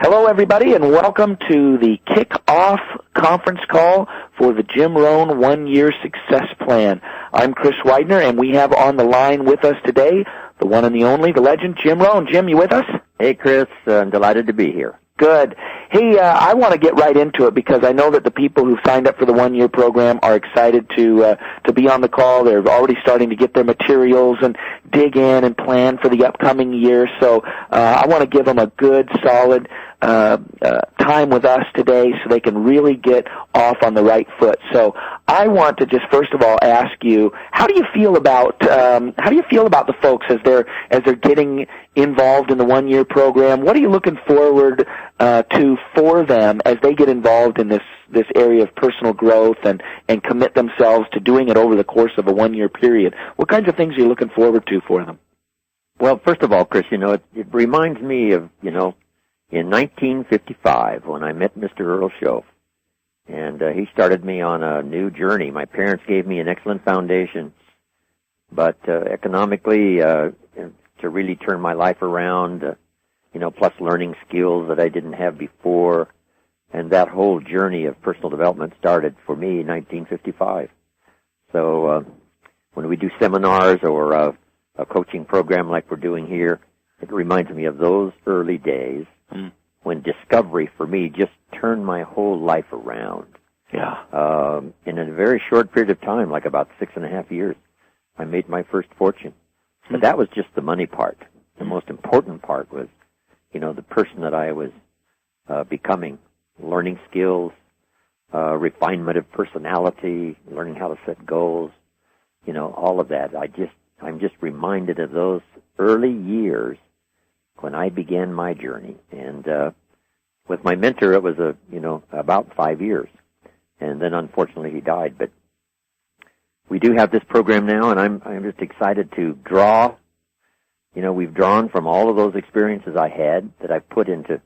Hello, everybody, and welcome to the kick-off conference call for the Jim Rohn One-Year Success Plan. I'm Chris Widener, and we have on the line with us today the one and the only, the legend, Jim Rohn. Jim, you with us? Hey, Chris. I'm delighted to be here. Good. Hey, I want to get right into it because I know that the people who signed up for the one-year program are excited to be on the call. They're already starting to get their materials and dig in and plan for the upcoming year. So I want to give them a good, solid time with us today so they can really get off on the right foot. So I want to just first of all ask you, how do you feel about the folks as they're getting involved in the one-year program? What are you looking forward to for them as they get involved in this area of personal growth and commit themselves to doing it over the course of a one-year period? What kinds of things are you looking forward to for them? Well, first of all, Chris, it reminds me of, in 1955 when I met Mr. Earl Schoaf, and he started me on a new journey. My parents gave me an excellent foundation, but economically, to really turn my life around, plus learning skills that I didn't have before, and that whole journey of personal development started for me in 1955. So when we do seminars or a coaching program like we're doing here, it reminds me of those early days when discovery for me just turned my whole life around. Yeah. In a very short period of time, like about 6.5 years, I made my first fortune. But that was just the money part. The most important part was, the person that I was becoming, learning skills, refinement of personality, learning how to set goals, all of that. I'm just reminded of those early years when I began my journey. And with my mentor, it was about 5 years. And then unfortunately he died. But we do have this program now, and I'm just excited to draw. We've drawn from all of those experiences I had that I've put into,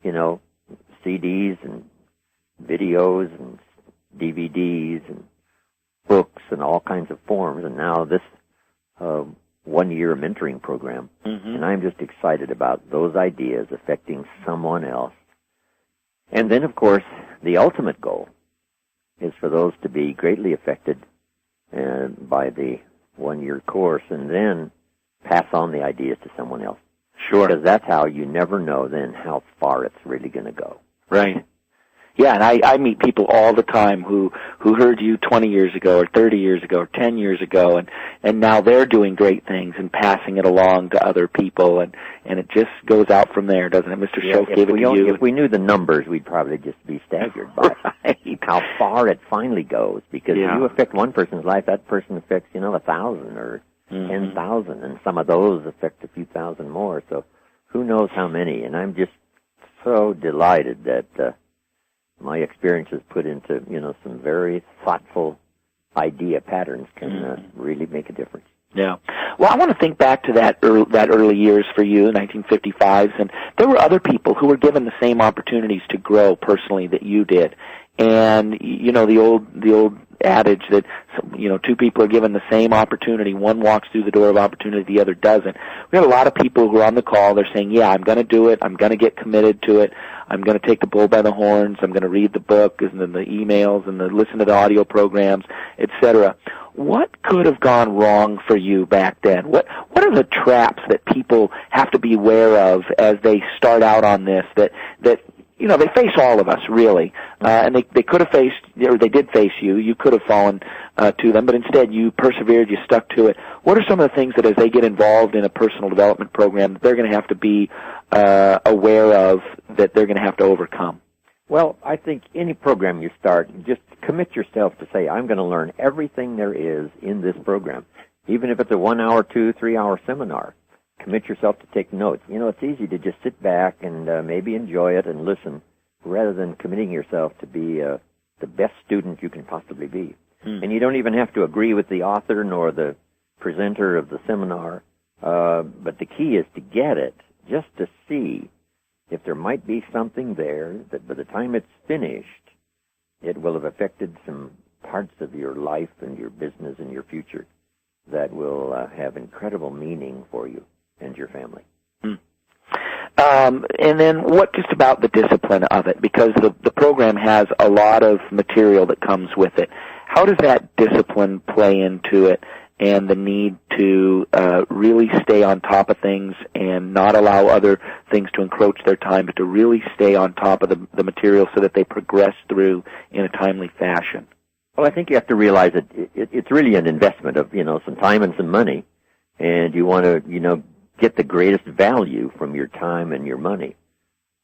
CDs and videos and DVDs and books and all kinds of forms. And now this one-year mentoring program. And I'm just excited about those ideas affecting someone else. And then, of course, the ultimate goal is for those to be greatly affected by the one-year course and then pass on the ideas to someone else. Sure. Because that's how you never know then how far it's really going to go. Right. Yeah, and I meet people all the time who heard you 20 years ago or 30 years ago or 10 years ago, and now they're doing great things and passing it along to other people, and it just goes out from there, doesn't it? Mr. Schoaf gave it to you. If we knew the numbers, we'd probably just be staggered by how far it finally goes, because if you affect one person's life, that person affects, 1,000 or 10,000, and some of those affect a few thousand more, so who knows how many, and I'm just so delighted that my experiences put into, some very thoughtful idea patterns can really make a difference. Yeah. Well, I want to think back to that early years for you, 1955s, and there were other people who were given the same opportunities to grow personally that you did. And, the old adage that, two people are given the same opportunity. One walks through the door of opportunity, the other doesn't. We had a lot of people who are on the call. They're saying, yeah, I'm going to do it. I'm going to get committed to it. I'm going to take the bull by the horns. I'm going to read the book and then the emails and listen to the audio programs, etc. What could have gone wrong for you back then? What are the traps that people have to be aware of as they start out on this that they face all of us, really, and they could have faced, or they did face you. You could have fallen to them, but instead you persevered, you stuck to it. What are some of the things that as they get involved in a personal development program that they're going to have to be aware of, that they're going to have to overcome? Well, I think any program you start, just commit yourself to say, I'm going to learn everything there is in this program, even if it's a 1 hour, 2, 3 hour seminar. Commit yourself to take notes. It's easy to just sit back and maybe enjoy it and listen, rather than committing yourself to be the best student you can possibly be. And you don't even have to agree with the author nor the presenter of the seminar, but the key is to get it, just to see if there might be something there that by the time it's finished, it will have affected some parts of your life and your business and your future that will have incredible meaning for you and your family. And then what just about the discipline of it? Because the program has a lot of material that comes with it. How does that discipline play into it, and the need to really stay on top of things and not allow other things to encroach their time, but to really stay on top of the material so that they progress through in a timely fashion? Well, I think you have to realize that it's really an investment of, some time and some money, and you want to, get the greatest value from your time and your money.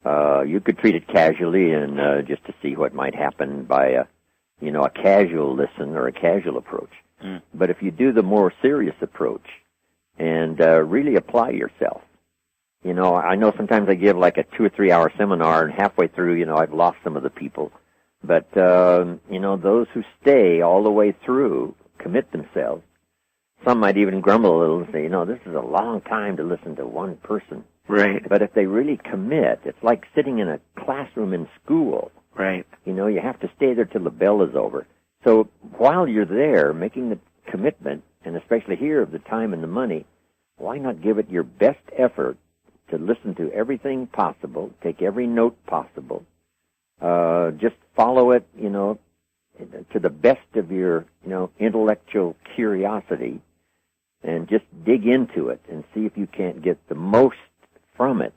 You could treat it casually and just to see what might happen by a casual listen or a casual approach. But if you do the more serious approach and really apply yourself, I know sometimes I give like a 2 or 3 hour seminar, and halfway through, I've lost some of the people. But, those who stay all the way through, commit themselves. Some might even grumble a little and say, this is a long time to listen to one person. Right. But if they really commit, it's like sitting in a classroom in school. Right. You have to stay there till the bell is over. So while you're there making the commitment, and especially here of the time and the money, why not give it your best effort to listen to everything possible, take every note possible, just follow it, to the best of your, intellectual curiosity, and just dig into it and see if you can't get the most from it,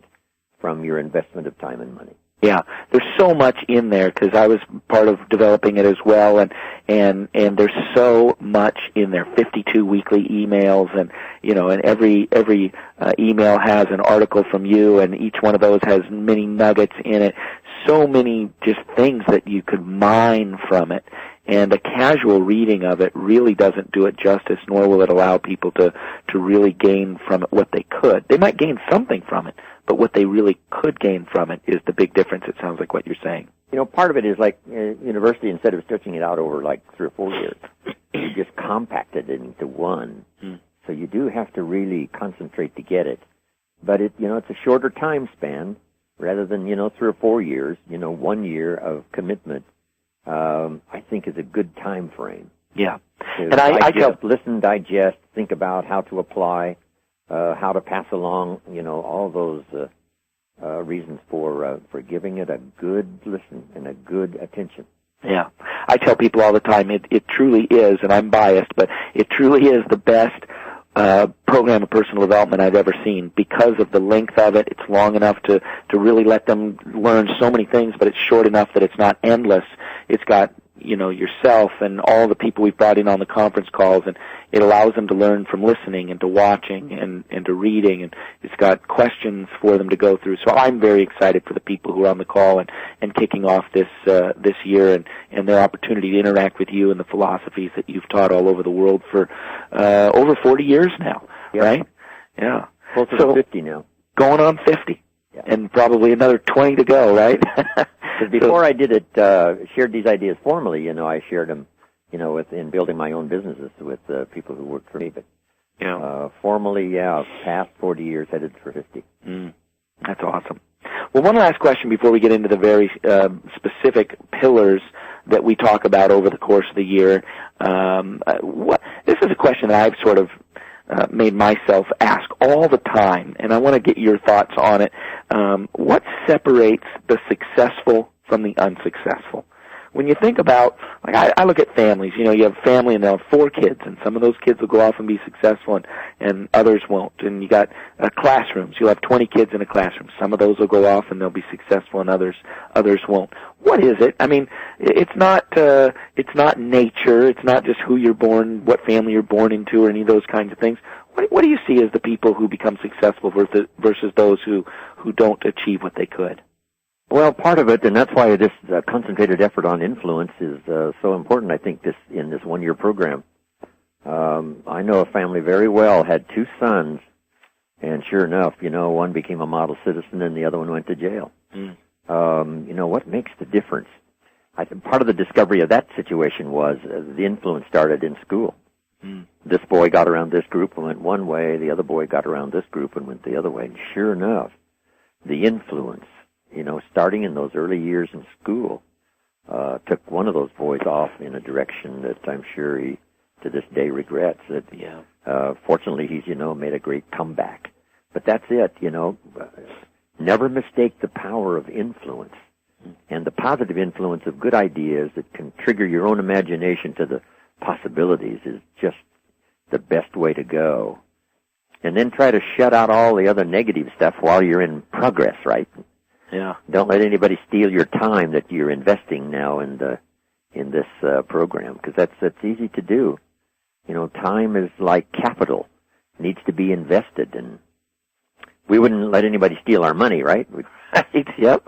from your investment of time and money. Yeah, there's so much in there because I was part of developing it as well, and there's so much in there. 52 weekly emails, and and every email has an article from you, and each one of those has many nuggets in it. So many just things that you could mine from it. And a casual reading of it really doesn't do it justice, nor will it allow people to really gain from it what they could. They might gain something from it, but what they really could gain from it is the big difference, it sounds like what you're saying. Part of it is like university, instead of stretching it out over like 3 or 4 years, you just compacted it into one. So you do have to really concentrate to get it. But it's a shorter time span rather than, 3 or 4 years, 1 year of commitment. I think is a good time frame. Yeah. And I just listen, digest, think about how to apply, how to pass along, all those reasons for giving it a good listen and a good attention. Yeah. I tell people all the time it truly is, and I'm biased, but it truly is the best program of personal development I've ever seen because of the length of it. It's long enough to really let them learn so many things, but it's short enough that it's not endless. It's got, yourself and all the people we've brought in on the conference calls, and it allows them to learn from listening and to watching and to reading, and it's got questions for them to go through. So I'm very excited for the people who are on the call and kicking off this year and their opportunity to interact with you and the philosophies that you've taught all over the world for over 40 years now, right? Yeah. Closer to 50 now. Going on 50. Yeah. And probably another 20 to go, right? Because before I did it, shared these ideas formally, I shared them, in building my own businesses with people who worked for me. But formally, past 40 years, headed for 50. That's awesome. Well, one last question before we get into the very specific pillars that we talk about over the course of the year. This is a question that I've sort of made myself ask all the time, and I want to get your thoughts on it. What separates the successful from the unsuccessful? When you think about, I look at families, you have a family and they'll have 4 kids, and some of those kids will go off and be successful, and others won't. And you got classrooms, you'll have 20 kids in a classroom. Some of those will go off and they'll be successful, and others won't. What is it? I mean, it's not nature. It's not just who you're born, what family you're born into, or any of those kinds of things. What do you see as the people who become successful versus those who don't achieve what they could? Well, part of it, and that's why this concentrated effort on influence is so important, I think, in this 1-year program. I know a family very well, had 2 sons, and sure enough, one became a model citizen and the other one went to jail. What makes the difference? I think part of the discovery of that situation was the influence started in school. This boy got around this group and went one way, the other boy got around this group and went the other way. And sure enough, the influence, starting in those early years in school, took one of those boys off in a direction that I'm sure he, to this day, regrets. Fortunately, he's, made a great comeback. But that's it, Never mistake the power of influence and the positive influence of good ideas that can trigger your own imagination to the possibilities is just the best way to go. And then try to shut out all the other negative stuff while you're in progress, right? Yeah. Don't let anybody steal your time that you're investing now in this program, because that's easy to do. Time is like capital. It needs to be invested, and we wouldn't let anybody steal our money, right? Right, yep.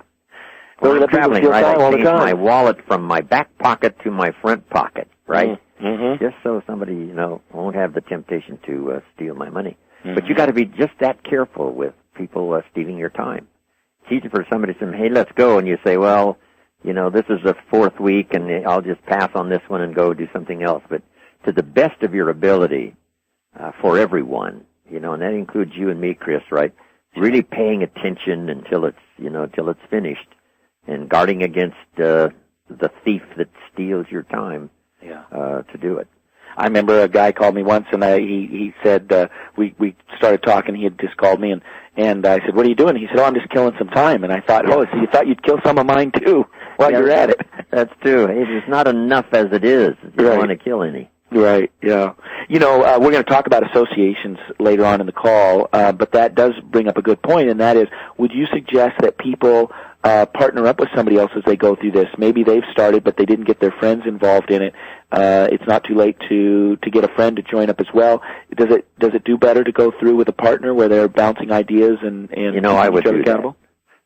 When I'm traveling, right, I change my time. wallet from my back pocket to my front pocket, right? Mm-hmm. Just so somebody, won't have the temptation to steal my money. Mm-hmm. But you got to be just that careful with people stealing your time. It's easy for somebody to say, hey, let's go, and you say, well, this is the fourth week, and I'll just pass on this one and go do something else. But to the best of your ability, for everyone, and that includes you and me, Chris, right? Really paying attention until it's finished, and guarding against the thief that steals your time. Yeah. To do it. I remember a guy called me once, and he said we started talking. He had just called me, and I said, "What are you doing?" He said, "Oh, I'm just killing some time." And I thought, "Oh, so you thought you'd kill some of mine too while you're at it?" That's true. It's not enough as it is. You don't want to kill any. Right, yeah. We're going to talk about associations later on in the call, but that does bring up a good point, and that is, would you suggest that people partner up with somebody else as they go through this? Maybe they've started, but they didn't get their friends involved in it. It's not too late to get a friend to join up as well. Does it do better to go through with a partner where they're bouncing ideas and I would each other do accountable?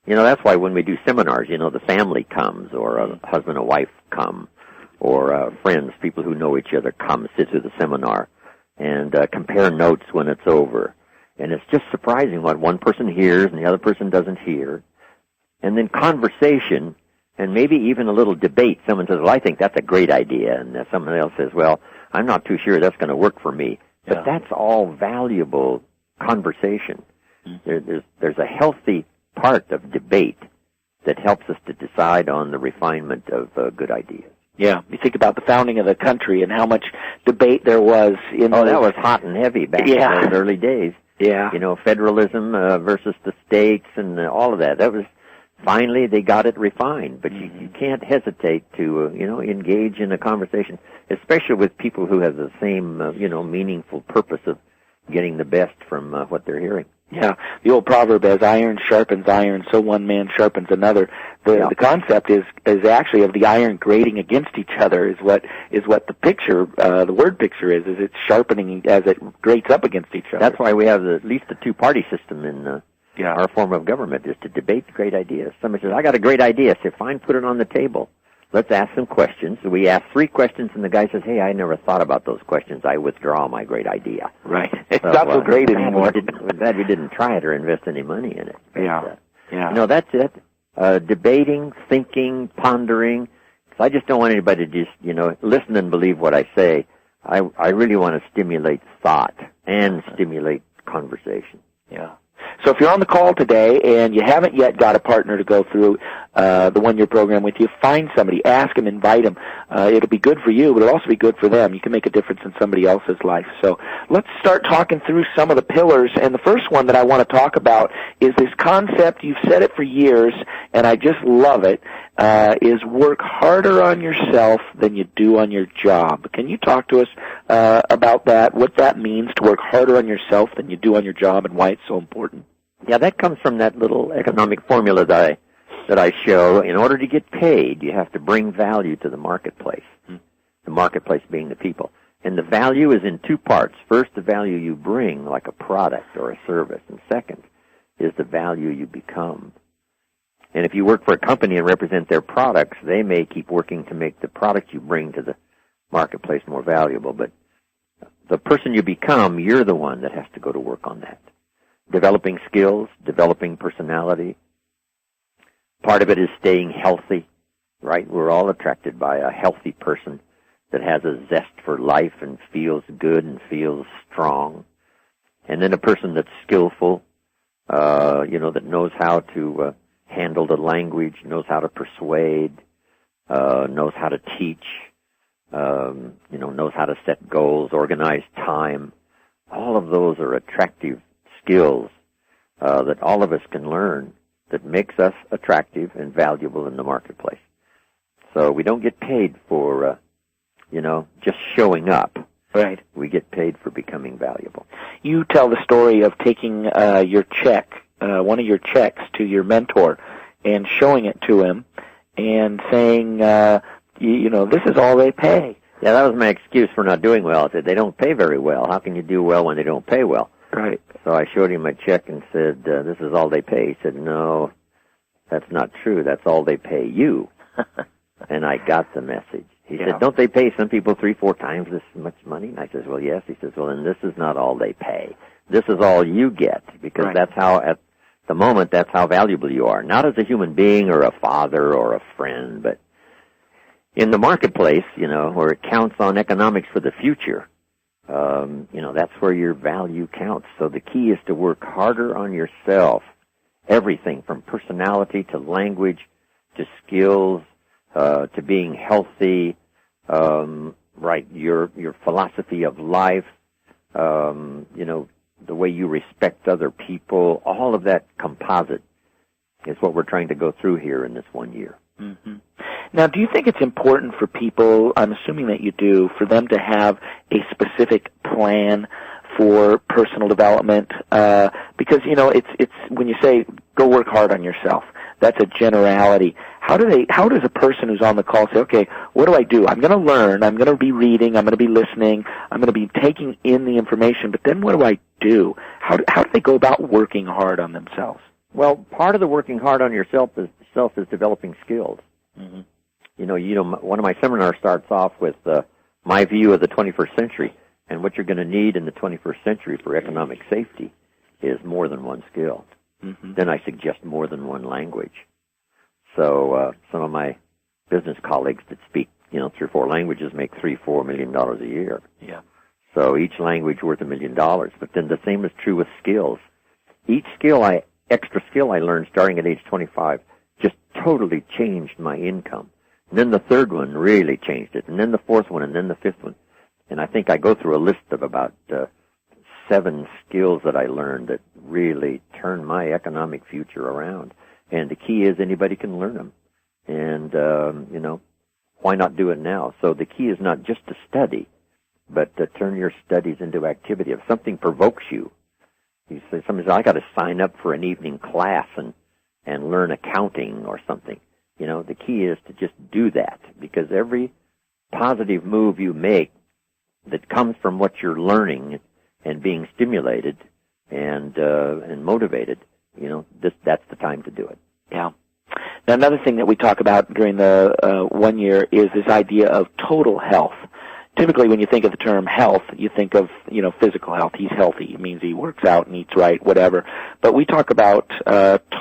That. That's why when we do seminars, the family comes, or a husband and wife come, or friends, people who know each other come, sit through the seminar, and compare notes when it's over. And it's just surprising what one person hears and the other person doesn't hear. And then conversation, and maybe even a little debate. Someone says, well, I think that's a great idea. And someone else says, well, I'm not too sure that's going to work for me. But that's all valuable conversation. There's a healthy part of debate that helps us to decide on the refinement of good ideas. Yeah, you think about the founding of the country and how much debate there was in that was hot and heavy back in those early days. Yeah. Federalism versus the states and all of that. That was, finally they got it refined. But you can't hesitate to, engage in a conversation, especially with people who have the same, meaningful purpose of getting the best from what they're hearing. Yeah, the old proverb, as iron sharpens iron, so one man sharpens another. The concept is actually of the iron grating against each other is what the picture, the word picture is it's sharpening as it grates up against each other. That's why we have at least the two-party system in our form of government, is to debate great ideas. Somebody says, I got a great idea. I say, fine, put it on the table. Let's ask some questions. So we ask 3 questions, and the guy says, hey, I never thought about those questions. I withdraw my great idea. Right. It's not so great anymore. We're glad we didn't try it or invest any money in it. But, that's it. Debating, thinking, pondering. So I just don't want anybody to just, listen and believe what I say. I really want to stimulate thought and stimulate conversation. Yeah. So if you're on the call today and you haven't yet got a partner to go through the one-year program with you, find somebody, ask them, invite them. It'll be good for you, but it'll also be good for them. You can make a difference in somebody else's life. So let's start talking through some of the pillars. And the first one that I want to talk about is this concept. You've said it for years, and I just love it, is work harder on yourself than you do on your job. Can you talk to us about that, what that means to work harder on yourself than you do on your job, and why it's so important? Yeah, that comes from that little economic formula that I show. In order to get paid, you have to bring value to the marketplace, the marketplace being the people. And the value is in 2 parts. First, the value you bring, like a product or a service. And second is the value you become. And if you work for a company and represent their products, they may keep working to make the product you bring to the marketplace more valuable. But the person you become, you're the one that has to go to work on that. Developing skills, developing personality. Part of it is staying healthy, right? We're all attracted by a healthy person that has a zest for life and feels good and feels strong. And then a person that's skillful, that knows how to handle the language, knows how to persuade, knows how to teach, knows how to set goals, organize time. All of those are attractive skills that all of us can learn that makes us attractive and valuable in the marketplace. So we don't get paid for, just showing up. Right. We get paid for becoming valuable. You tell the story of taking your check, one of your checks, to your mentor and showing it to him and saying, this is all they pay. Yeah, that was my excuse for not doing well. I said, they don't pay very well. How can you do well when they don't pay well? Right. So I showed him my check and said, this is all they pay. He said, no, that's not true. That's all they pay you. And I got the message. He said, don't they pay some people 3-4 times this much money? And I said, well, yes. He says, well, then this is not all they pay. This is all you get, because that's how, at the moment, that's how valuable you are. Not as a human being or a father or a friend, but in the marketplace, where it counts on economics for the future, that's where your value counts. So the key is to work harder on yourself. Everything from personality to language to skills to being healthy, your philosophy of life, the way you respect other people, all of that composite is what we're trying to go through here in this 1 year. Mm-hmm. Now, do you think it's important for people, I'm assuming that you do, for them to have a specific plan for personal development? Because, it's when you say go work hard on yourself, that's a generality. How does a person who's on the call say, okay, what do I do? I'm going to learn, I'm going to be reading, I'm going to be listening, I'm going to be taking in the information, but then what do I do? How do they go about working hard on themselves? Well, part of the working hard on yourself is developing skills. Mm-hmm. One of my seminars starts off with my view of the 21st century, and what you're going to need in the 21st century for economic safety is more than one skill. Mm-hmm. Then I suggest more than one language. So some of my business colleagues that speak, 3 or 4 languages make $3-4 million a year. Yeah. So each language worth $1 million. But then the same is true with skills. Each extra skill I learned starting at age 25 just totally changed my income. And then the third one really changed it. And then the fourth one, and then the fifth one. And I think I go through a list of about 7 skills that I learned that really turned my economic future around. And the key is anybody can learn them. And, why not do it now? So the key is not just to study, but to turn your studies into activity. If something provokes you, somebody says, I got to sign up for an evening class and learn accounting or something. The key is to just do that, because every positive move you make that comes from what you're learning and being stimulated and motivated, that's the time to do it. Yeah. Now, another thing that we talk about during the 1 year is this idea of total health. Typically, when you think of the term health, you think of, physical health. He's healthy. It means he works out and eats right, whatever. But we talk about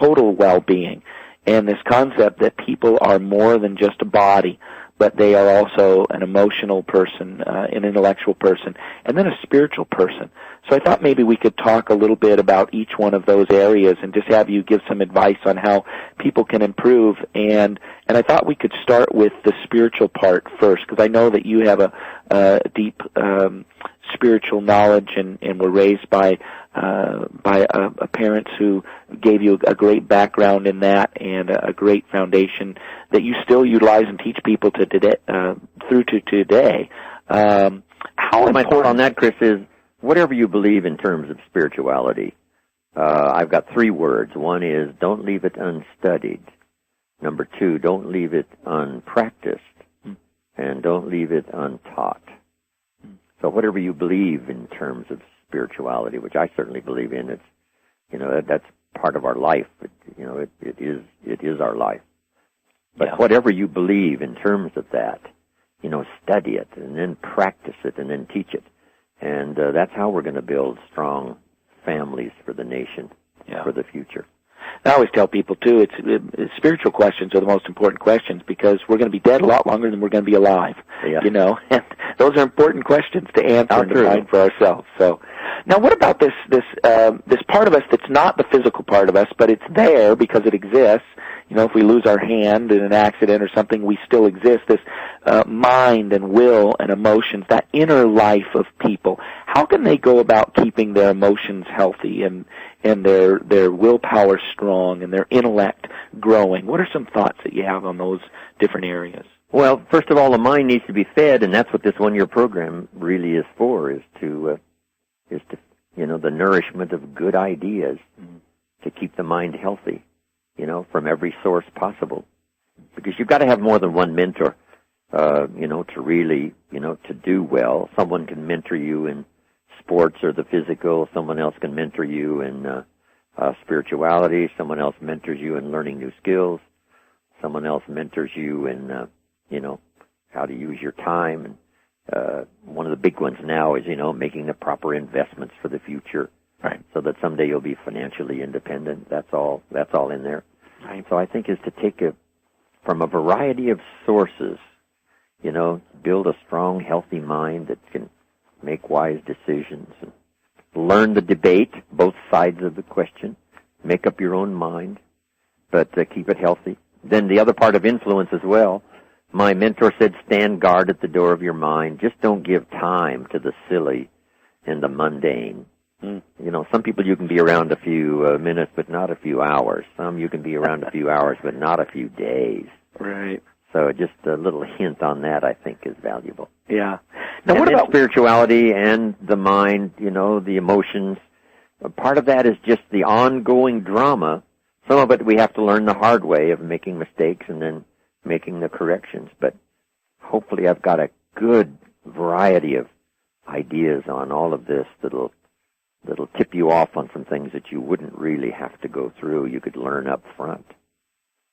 total well-being and this concept that people are more than just a body, but they are also an emotional person, an intellectual person, and then a spiritual person. So I thought maybe we could talk a little bit about each one of those areas and just have you give some advice on how people can improve. And I thought we could start with the spiritual part first, because I know that you have a deep spiritual knowledge and were raised by parents who gave you a great background in that and a great foundation that you still utilize and teach people to today, through to today. How important? My thought on that, Chris, is whatever you believe in terms of spirituality. I've got 3 words. One is don't leave it unstudied. Number 2, don't leave it unpracticed. And don't leave it untaught. So whatever you believe in terms of spirituality, which I certainly believe in, it's, that's part of our life. It is our life. But whatever you believe in terms of that, study it and then practice it and then teach it. And that's how we're going to build strong families for the nation, for the future. I always tell people, too, spiritual questions are the most important questions, because we're going to be dead a lot longer than we're going to be alive, and those are important questions to answer and to find for ourselves. So, now what about this part of us that's not the physical part of us, but it's there because it exists, if we lose our hand in an accident or something, we still exist. This mind and will and emotions, that inner life of people. How can they go about keeping their emotions healthy and their willpower strong and their intellect growing? What are some thoughts that you have on those different areas? Well, first of all, the mind needs to be fed, and that's what this one-year program really is for, is to the nourishment of good ideas to keep the mind healthy, from every source possible. Because you've got to have more than one mentor, to really, to do well. Someone can mentor you in sports or the physical. Someone else can mentor you in spirituality. Someone else mentors you in learning new skills. Someone else mentors you in, how to use your time. And one of the big ones now is, making the proper investments for the future. Right. So that someday you'll be financially independent. That's all in there. Right. So I think is to take from a variety of sources, build a strong, healthy mind that can make wise decisions and learn the debate, both sides of the question, make up your own mind, but keep it healthy. Then the other part of influence as well. My mentor said, stand guard at the door of your mind. Just don't give time to the silly and the mundane. Some people you can be around a few minutes, but not a few hours. Some you can be around a few hours, but not a few days. Right. So just a little hint on that, I think, is valuable. Yeah. Now, and what about spirituality and the mind, the emotions? Part of that is just the ongoing drama. Some of it we have to learn the hard way of making mistakes and then making the corrections. But hopefully I've got a good variety of ideas on all of this that'll tip you off on some things that you wouldn't really have to go through. You could learn up front.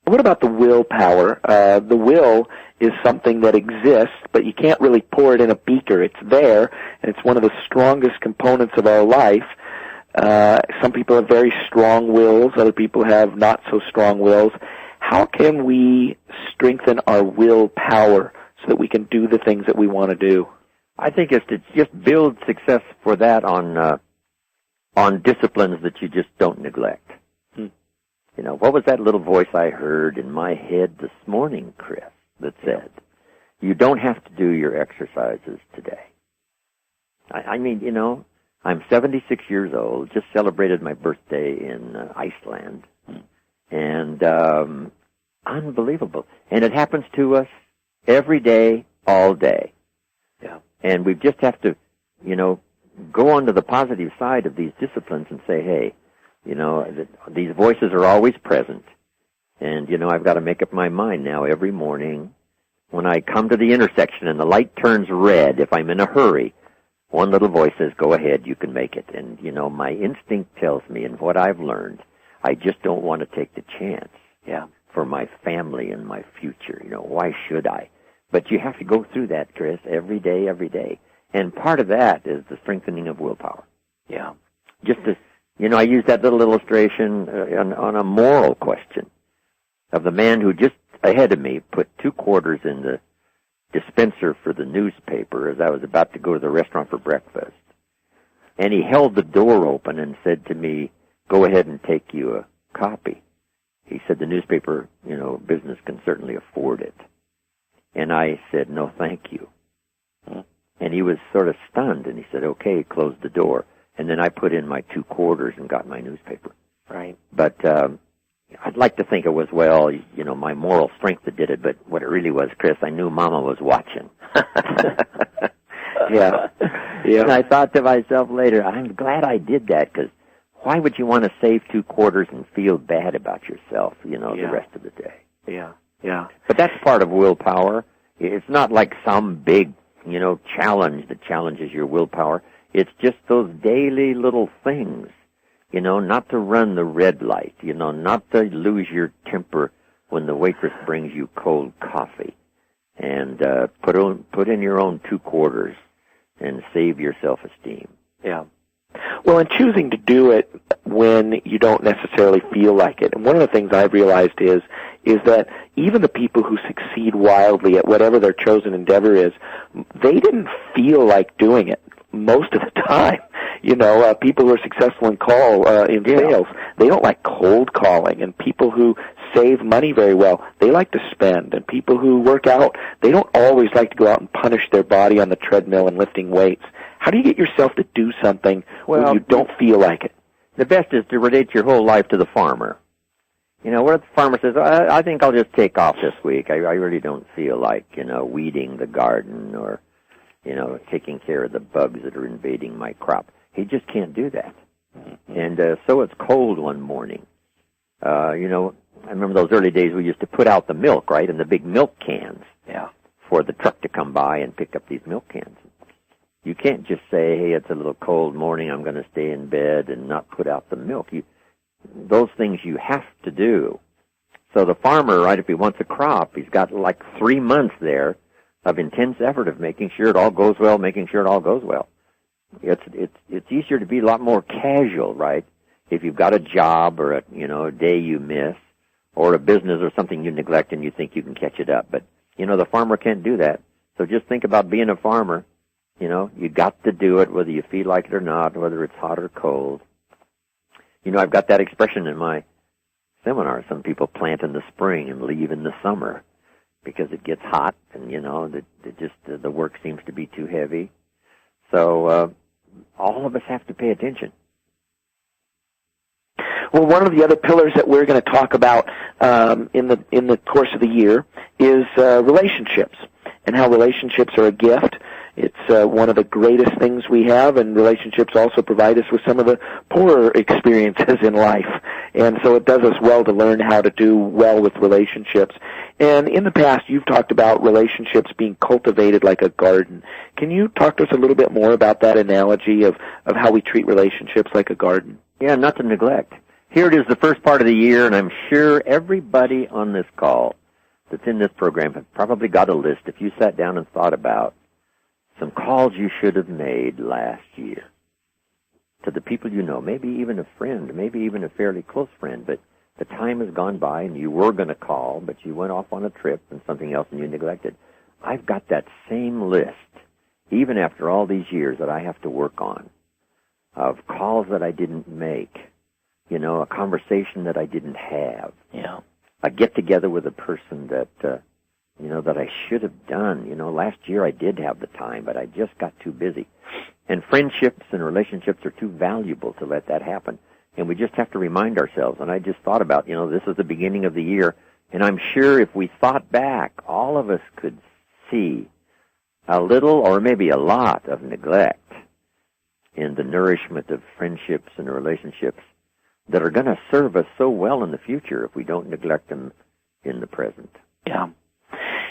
What about the willpower? The will is something that exists, but you can't really pour it in a beaker. It's there, and it's one of the strongest components of our life. Some people have very strong wills. Other people have not so strong wills. How can we strengthen our willpower so that we can do the things that we want to do? I think it's to just build success for that on disciplines that you just don't neglect. What was that little voice I heard in my head this morning, Chris, that said, you don't have to do your exercises today? I mean, I'm 76 years old, just celebrated my birthday in Iceland, and unbelievable. And it happens to us every day, all day. Yeah. And we just have to, go on to the positive side of these disciplines and say, hey, these voices are always present. And, I've got to make up my mind now every morning when I come to the intersection and the light turns red, if I'm in a hurry, one little voice says, go ahead, you can make it. And, my instinct tells me, and what I've learned, I just don't want to take the chance for my family and my future. Why should I? But you have to go through that, Chris, every day, every day. And part of that is the strengthening of willpower. Yeah. Just to, I use that little illustration on a moral question of the man who just ahead of me put 2 quarters in the dispenser for the newspaper as I was about to go to the restaurant for breakfast. And he held the door open and said to me, go ahead and take you a copy. He said, the newspaper, business can certainly afford it. And I said, no, thank you. And he was sort of stunned, and he said, okay, closed the door. And then I put in my 2 quarters and got my newspaper. Right. But I'd like to think it was, my moral strength that did it, but what it really was, Chris, I knew Mama was watching. Yeah. And I thought to myself later, I'm glad I did that, because why would you want to save 2 quarters and feel bad about yourself, the rest of the day? Yeah. Yeah. But that's part of willpower. It's not like some big, challenge that challenges your willpower. It's just those daily little things, not to run the red light, not to lose your temper when the waitress brings you cold coffee, and put in your own 2 quarters and save your self-esteem. Yeah. Well, and choosing to do it when you don't necessarily feel like it. And one of the things I've realized is that even the people who succeed wildly at whatever their chosen endeavor is, they didn't feel like doing it most of the time. people who are successful in sales, they don't like cold calling, and people who save money very well, they like to spend, and people who work out, they don't always like to go out and punish their body on the treadmill and lifting weights. How do you get yourself to do something when you don't feel like it? The best is to relate your whole life to the farmer. Where the farmer says, I think I'll just take off this week. I really don't feel like, weeding the garden or, taking care of the bugs that are invading my crop. He just can't do that. And so it's cold one morning. I remember those early days we used to put out the milk, right, in the big milk cans for the truck to come by and pick up these milk cans. You can't just say, hey, it's a little cold morning, I'm going to stay in bed and not put out the milk. Those things you have to do. So the farmer, right, if he wants a crop, he's got like 3 months there of intense effort of making sure it all goes well, It's easier to be a lot more casual, right? If you've got a job or a day you miss, or a business or something you neglect and you think you can catch it up. But, the farmer can't do that. So just think about being a farmer. You got to do it whether you feel like it or not, whether it's hot or cold. I've got that expression in my seminar. Some people plant in the spring and leave in the summer because it gets hot and, the work seems to be too heavy. So all of us have to pay attention. Well, one of the other pillars that we're going to talk about in the course of the year is relationships, and how relationships are a gift. It's one of the greatest things we have, and relationships also provide us with some of the poorer experiences in life. And so it does us well to learn how to do well with relationships. And in the past, you've talked about relationships being cultivated like a garden. Can you talk to us a little bit more about that analogy of how we treat relationships like a garden? Yeah, not to neglect. Here it is, the first part of the year, and I'm sure everybody on this call that's in this program has probably got a list, if you sat down and thought about some calls you should have made last year to the people you know, maybe even a friend, maybe even a fairly close friend, but the time has gone by and you were going to call, but you went off on a trip and something else and you neglected. I've got that same list, even after all these years, that I have to work on, of calls that I didn't make, a conversation that I didn't have, a get-together with a person that that I should have done. Last year I did have the time, but I just got too busy. And friendships and relationships are too valuable to let that happen. And we just have to remind ourselves. And I just thought about, this is the beginning of the year, and I'm sure if we thought back, all of us could see a little or maybe a lot of neglect in the nourishment of friendships and relationships that are going to serve us so well in the future if we don't neglect them in the present. Yeah.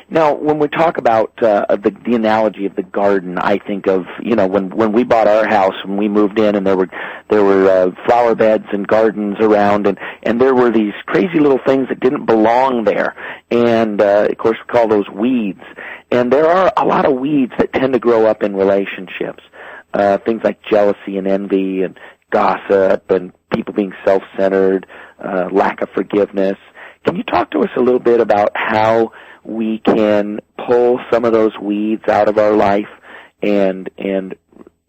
Now, when we talk about the analogy of the garden, I think of when we bought our house, when we moved in, and there were flower beds and gardens around, and there were these crazy little things that didn't belong there, and of course we call those weeds. And there are a lot of weeds that tend to grow up in relationships, things like jealousy and envy and gossip and people being self-centered, lack of forgiveness. Can you talk to us a little bit about how we can pull some of those weeds out of our life and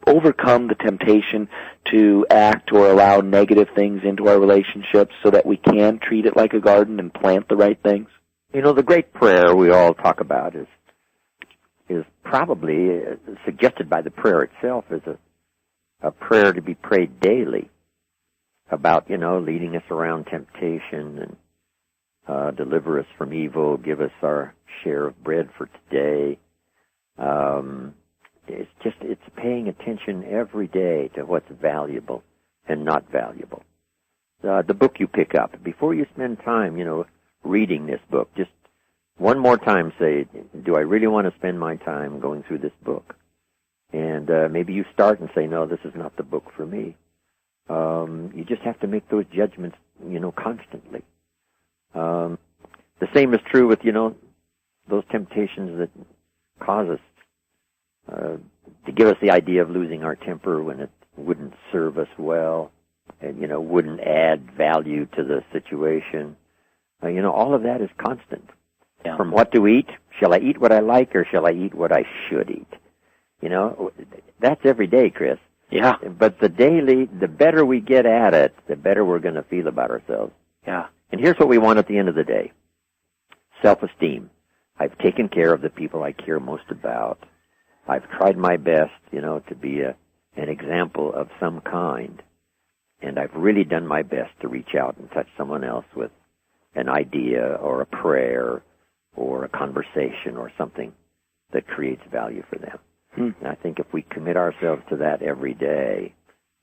overcome the temptation to act or allow negative things into our relationships so that we can treat it like a garden and plant the right things? The great prayer we all talk about is probably suggested by the prayer itself as a prayer to be prayed daily about, leading us around temptation and deliver us from evil, give us our share of bread for today. It's paying attention every day to what's valuable and not valuable. The book you pick up, before you spend time, reading this book, just one more time say, do I really want to spend my time going through this book? And maybe you start and say, no, this is not the book for me. You just have to make those judgments, constantly. The same is true with, those temptations that cause us to give us the idea of losing our temper when it wouldn't serve us well and, wouldn't add value to the situation. All of that is constant. Yeah. From what to eat, shall I eat what I like or shall I eat what I should eat? That's every day, Chris. Yeah. But the better we get at it, the better we're going to feel about ourselves. Yeah. And here's what we want at the end of the day. Self-esteem. I've taken care of the people I care most about. I've tried my best, to be an example of some kind. And I've really done my best to reach out and touch someone else with an idea or a prayer or a conversation or something that creates value for them. And I think if we commit ourselves to that every day,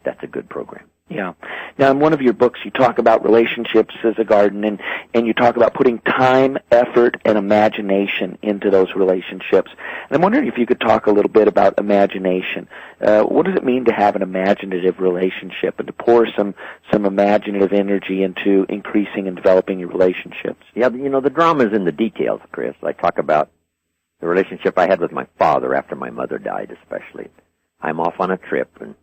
that's a good program. Yeah. Now, in one of your books, you talk about relationships as a garden, and you talk about putting time, effort, and imagination into those relationships. And I'm wondering if you could talk a little bit about imagination. What does it mean to have an imaginative relationship and to pour some imaginative energy into increasing and developing your relationships? Yeah, the drama's in the details, Chris. I talk about the relationship I had with my father after my mother died, especially. I'm off on a trip, and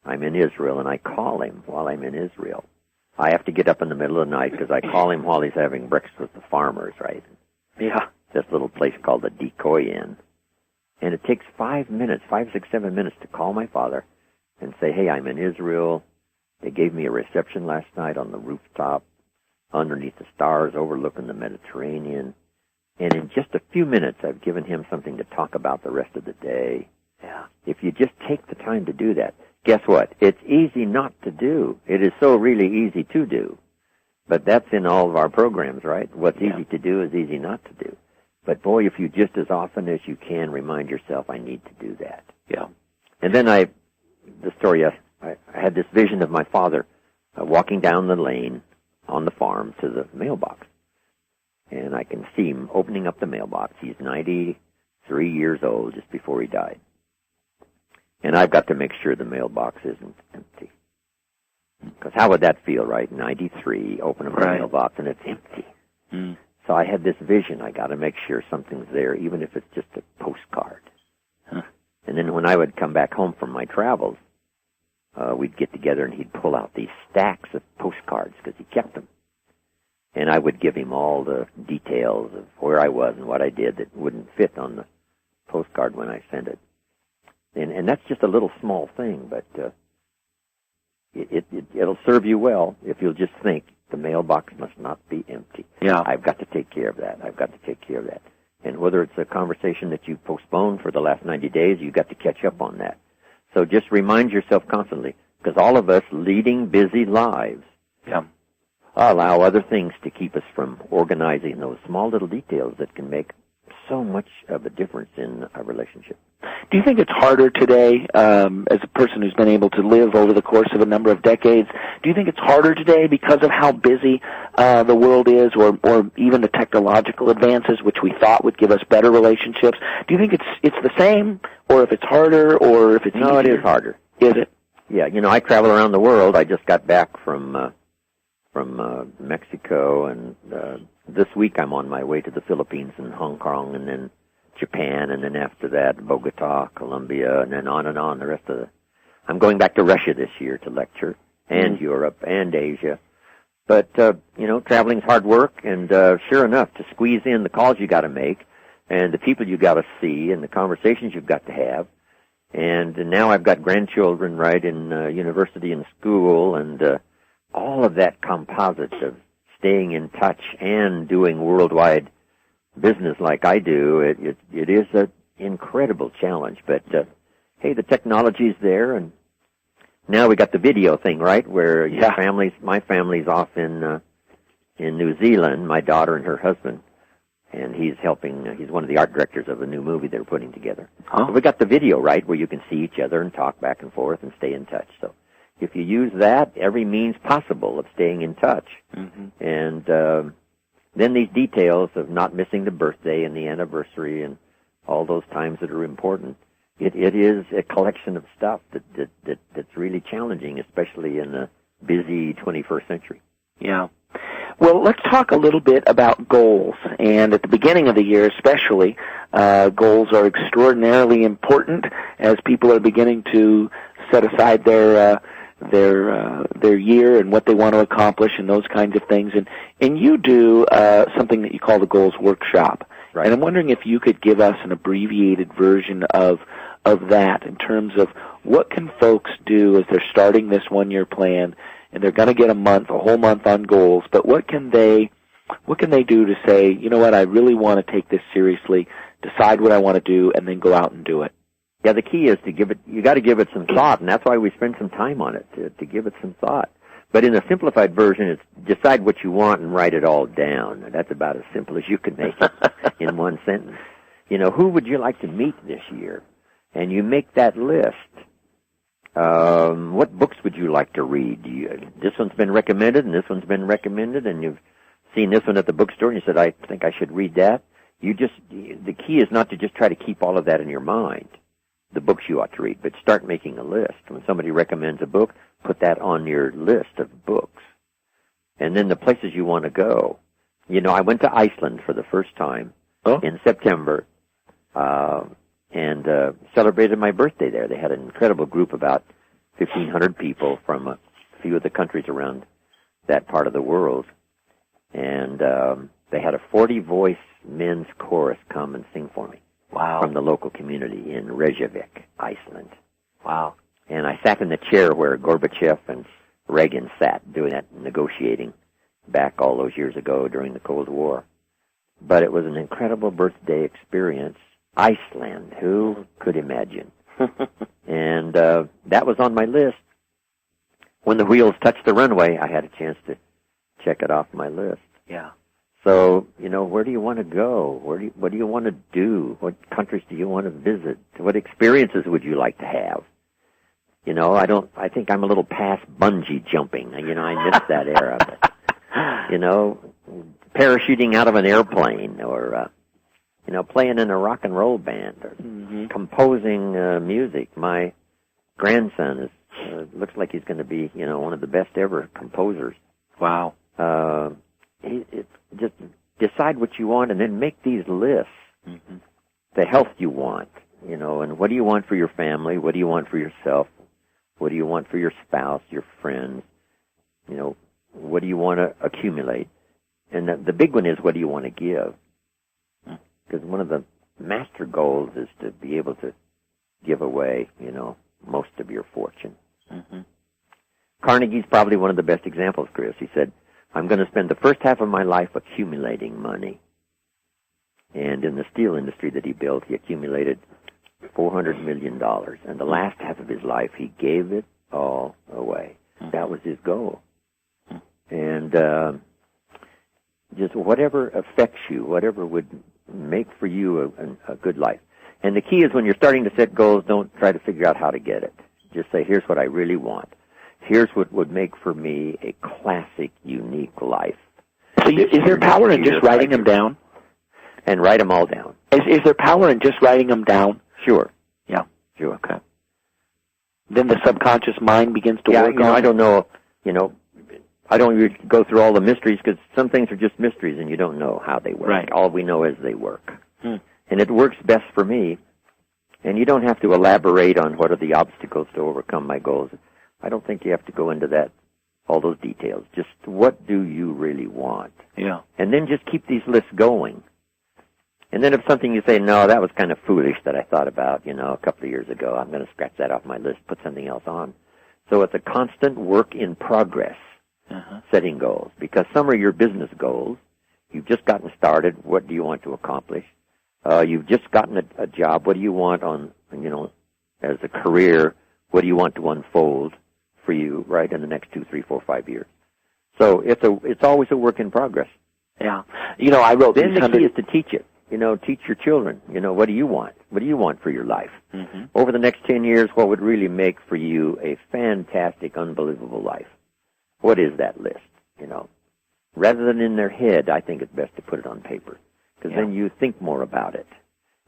I'm in Israel, and I call him while I'm in Israel. I have to get up in the middle of the night because I call him while he's having breakfast with the farmers, right? Yeah. This little place called the Decoy Inn. And it takes 5 minutes, 5, 6, 7 minutes to call my father and say, hey, I'm in Israel. They gave me a reception last night on the rooftop underneath the stars overlooking the Mediterranean. And in just a few minutes, I've given him something to talk about the rest of the day. Yeah. If you just take the time to do that, guess what? It's easy not to do. It is so really easy to do. But that's in all of our programs, right? What's easy to do is easy not to do. But boy, if you just as often as you can remind yourself, I need to do that. Yeah. And then I had this vision of my father walking down the lane on the farm to the mailbox. And I can see him opening up the mailbox. He's 93 years old, just before he died. And I've got to make sure the mailbox isn't empty. Because how would that feel, right? 93, open up the mailbox, and it's empty. Mm. So I had this vision. I got to make sure something's there, even if it's just a postcard. Huh. And then when I would come back home from my travels, we'd get together, and he'd pull out these stacks of postcards, because he kept them. And I would give him all the details of where I was and what I did that wouldn't fit on the postcard when I sent it. And that's just a little small thing, but it'll serve you well if you'll just think the mailbox must not be empty. Yeah. I've got to take care of that. I've got to take care of that. And whether it's a conversation that you postponed for the last 90 days, you've got to catch up on that. So just remind yourself constantly, because all of us leading busy lives allow other things to keep us from organizing those small little details that can make so much of a difference in a relationship. Do you think it's harder today, as a person who's been able to live over the course of a number of decades, do you think it's harder today because of how busy the world is, or even the technological advances which we thought would give us better relationships? Do you think it's the same, or if it's harder, or if it's easier? No, it is harder. Is it? Yeah, I travel around the world. I just got back from Mexico, and this week I'm on my way to the Philippines and Hong Kong, and then Japan, and then after that Bogota, Colombia, and then on the rest of I'm going back to Russia this year to lecture, and Europe and Asia. But traveling's hard work, and sure enough, to squeeze in the calls you got to make, and the people you got to see, and the conversations you've got to have. And now I've got grandchildren right in university and school, and all of that composite of staying in touch and doing worldwide business like I do, it is an incredible challenge. But hey, the technology's there, and now we got the video thing, right? Where my family's off in New Zealand, my daughter and her husband, and he's one of the art directors of a new movie they're putting together. Oh. So we got the video, right, where you can see each other and talk back and forth and stay in touch. So if you use that, every means possible of staying in touch. Mm-hmm. And then these details of not missing the birthday and the anniversary and all those times that are important, it is a collection of stuff that's really challenging, especially in the busy 21st century. Yeah. Well, let's talk a little bit about goals. And at the beginning of the year especially, goals are extraordinarily important as people are beginning to set aside their year and what they want to accomplish and those kinds of things. And you do something that you call the Goals Workshop. Right. And I'm wondering if you could give us an abbreviated version of of that in terms of what can folks do as they're starting this one-year plan, and they're going to get a whole month on goals, but what can they do to say, you know what, I really want to take this seriously, decide what I want to do, and then go out and do it? Yeah, the key is you got to give it some thought, and that's why we spend some time on it, to give it some thought. But in a simplified version, it's decide what you want and write it all down. That's about as simple as you can make it in one sentence. You know, who would you like to meet this year? And you make that list. What books would you like to read? This one's been recommended, and this one's been recommended, and you've seen this one at the bookstore, and you said, I think I should read that. The key is not to just try to keep all of that in your mind, the books you ought to read, but start making a list. When somebody recommends a book, put that on your list of books. And then the places you want to go. You know, I went to Iceland for the first time in September, and celebrated my birthday there. They had an incredible group, about 1,500 people from a few of the countries around that part of the world. And they had a 40-voice men's chorus come and sing for me. Wow. From the local community in Reykjavik, Iceland. Wow. And I sat in the chair where Gorbachev and Reagan sat doing that negotiating back all those years ago during the Cold War. But it was an incredible birthday experience. Iceland, who could imagine? And that was on my list. When the wheels touched the runway, I had a chance to check it off my list. Yeah. So, you know, where do you want to go? What do you want to do? What countries do you want to visit? What experiences would you like to have? You know, I think I'm a little past bungee jumping. You know, I missed that era. But, you know, parachuting out of an airplane, or, you know, playing in a rock and roll band, or composing music. My grandson looks like he's going to be, you know, one of the best ever composers. Wow. Just decide what you want, and then make these lists. The health you want, you know, and what do you want for your family? What do you want for yourself? What do you want for your spouse, your friends? You know, what do you want to accumulate? And the big one is, what do you want to give? Because one of the master goals is to be able to give away, you know, most of your fortune. Carnegie's probably one of the best examples, Chris. He said, I'm going to spend the first half of my life accumulating money. And in the steel industry that he built, he accumulated $400 million. And the last half of his life, he gave it all away. That was his goal. And just whatever affects you, whatever would make for you a good life. And the key is, when you're starting to set goals, don't try to figure out how to get it. Just say, here's what I really want. Here's what would make for me a classic, unique life. So is there power in just writing them down? And write them all down. Is there power in just writing them down? Sure. Yeah. Sure. Okay. Then the subconscious mind begins to work on it? I don't know, you know, I don't really go through all the mysteries, because some things are just mysteries and you don't know how they work. Right. All we know is they work. And it works best for me. And you don't have to elaborate on what are the obstacles to overcome my goals. I don't think you have to go into that, all those details. Just what do you really want? Yeah. And then just keep these lists going. And then if something you say, no, that was kind of foolish that I thought about, you know, a couple of years ago, I'm going to scratch that off my list, put something else on. So it's a constant work in progress, setting goals. Because some are your business goals. You've just gotten started. What do you want to accomplish? You've just gotten a job. What do you want on, you know, as a career? What do you want to unfold for you, right, in the next 2, 3, 4, 5 years? So it's always a work in progress. Yeah. You know, I wrote... Then the key is to teach it. You know, teach your children, you know, what do you want? What do you want for your life? Over the next 10 years, what would really make for you a fantastic, unbelievable life? What is that list, you know? Rather than in their head, I think it's best to put it on paper, because then you think more about it,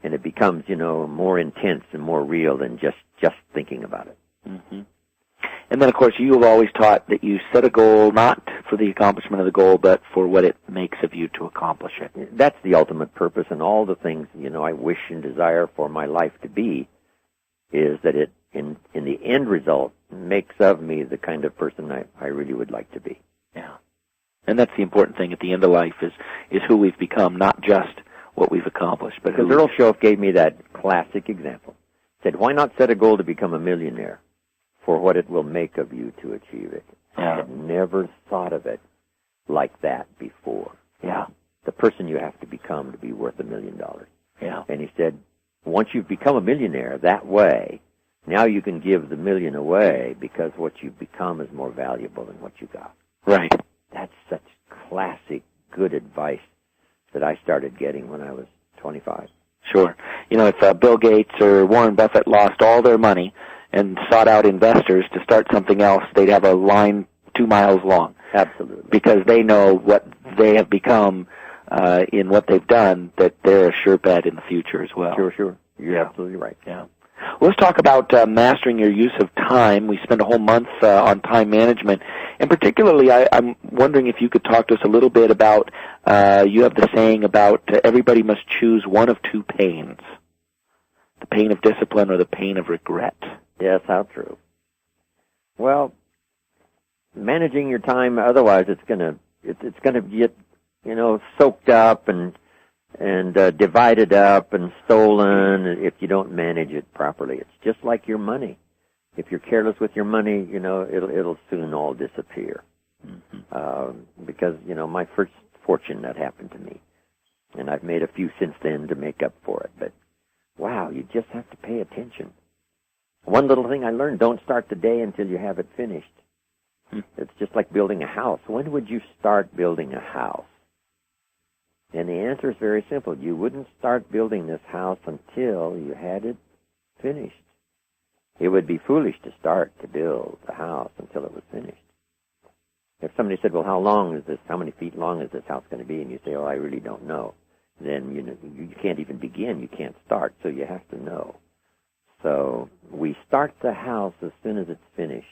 and it becomes, you know, more intense and more real than just thinking about it. And then, of course, you have always taught that you set a goal not for the accomplishment of the goal, but for what it makes of you to accomplish it. That's the ultimate purpose, and all the things, you know, I wish and desire for my life to be, is that it, in the end result, makes of me the kind of person I really would like to be. Yeah. And that's the important thing at the end of life, is who we've become, not just what we've accomplished, but who... Because Earl Shoaff gave me that classic example. said, why not set a goal to become a millionaire for what it will make of you to achieve it? Yeah. I had never thought of it like that before. Yeah. The person you have to become to be worth $1 million. Yeah. And he said, once you've become a millionaire that way, now you can give the $1 million away because what you've become is more valuable than what you got. Right. That's such classic, good advice that I started getting when I was 25. Sure. You know, if Bill Gates or Warren Buffett lost all their money and sought out investors to start something else, they'd have a line 2 miles long. Absolutely. Because they know what they have become in what they've done, that they're a sure bet in the future as well. Sure. You're absolutely right. Yeah. Well, let's talk about mastering your use of time. We spent a whole month on time management. And particularly, I'm wondering if you could talk to us a little bit about, you have the saying about everybody must choose one of two pains, the pain of discipline or the pain of regret. Yes, how true. Well, managing your time, otherwise it's gonna get, soaked up and divided up and stolen if you don't manage it properly. It's just like your money. If you're careless with your money, it'll soon all disappear. Mm-hmm. Because, my first fortune, that happened to me. And I've made a few since then to make up for it. But, wow, you just have to pay attention. One little thing I learned, don't start the day until you have it finished. It's just like building a house. When would you start building a house? And the answer is very simple. You wouldn't start building this house until you had it finished. It would be foolish to start to build the house until it was finished. If somebody said, well, how many feet long is this house going to be? And you say, oh, I really don't know. Then, you can't even begin. You can't start, so you have to know. So we start the house as soon as it's finished.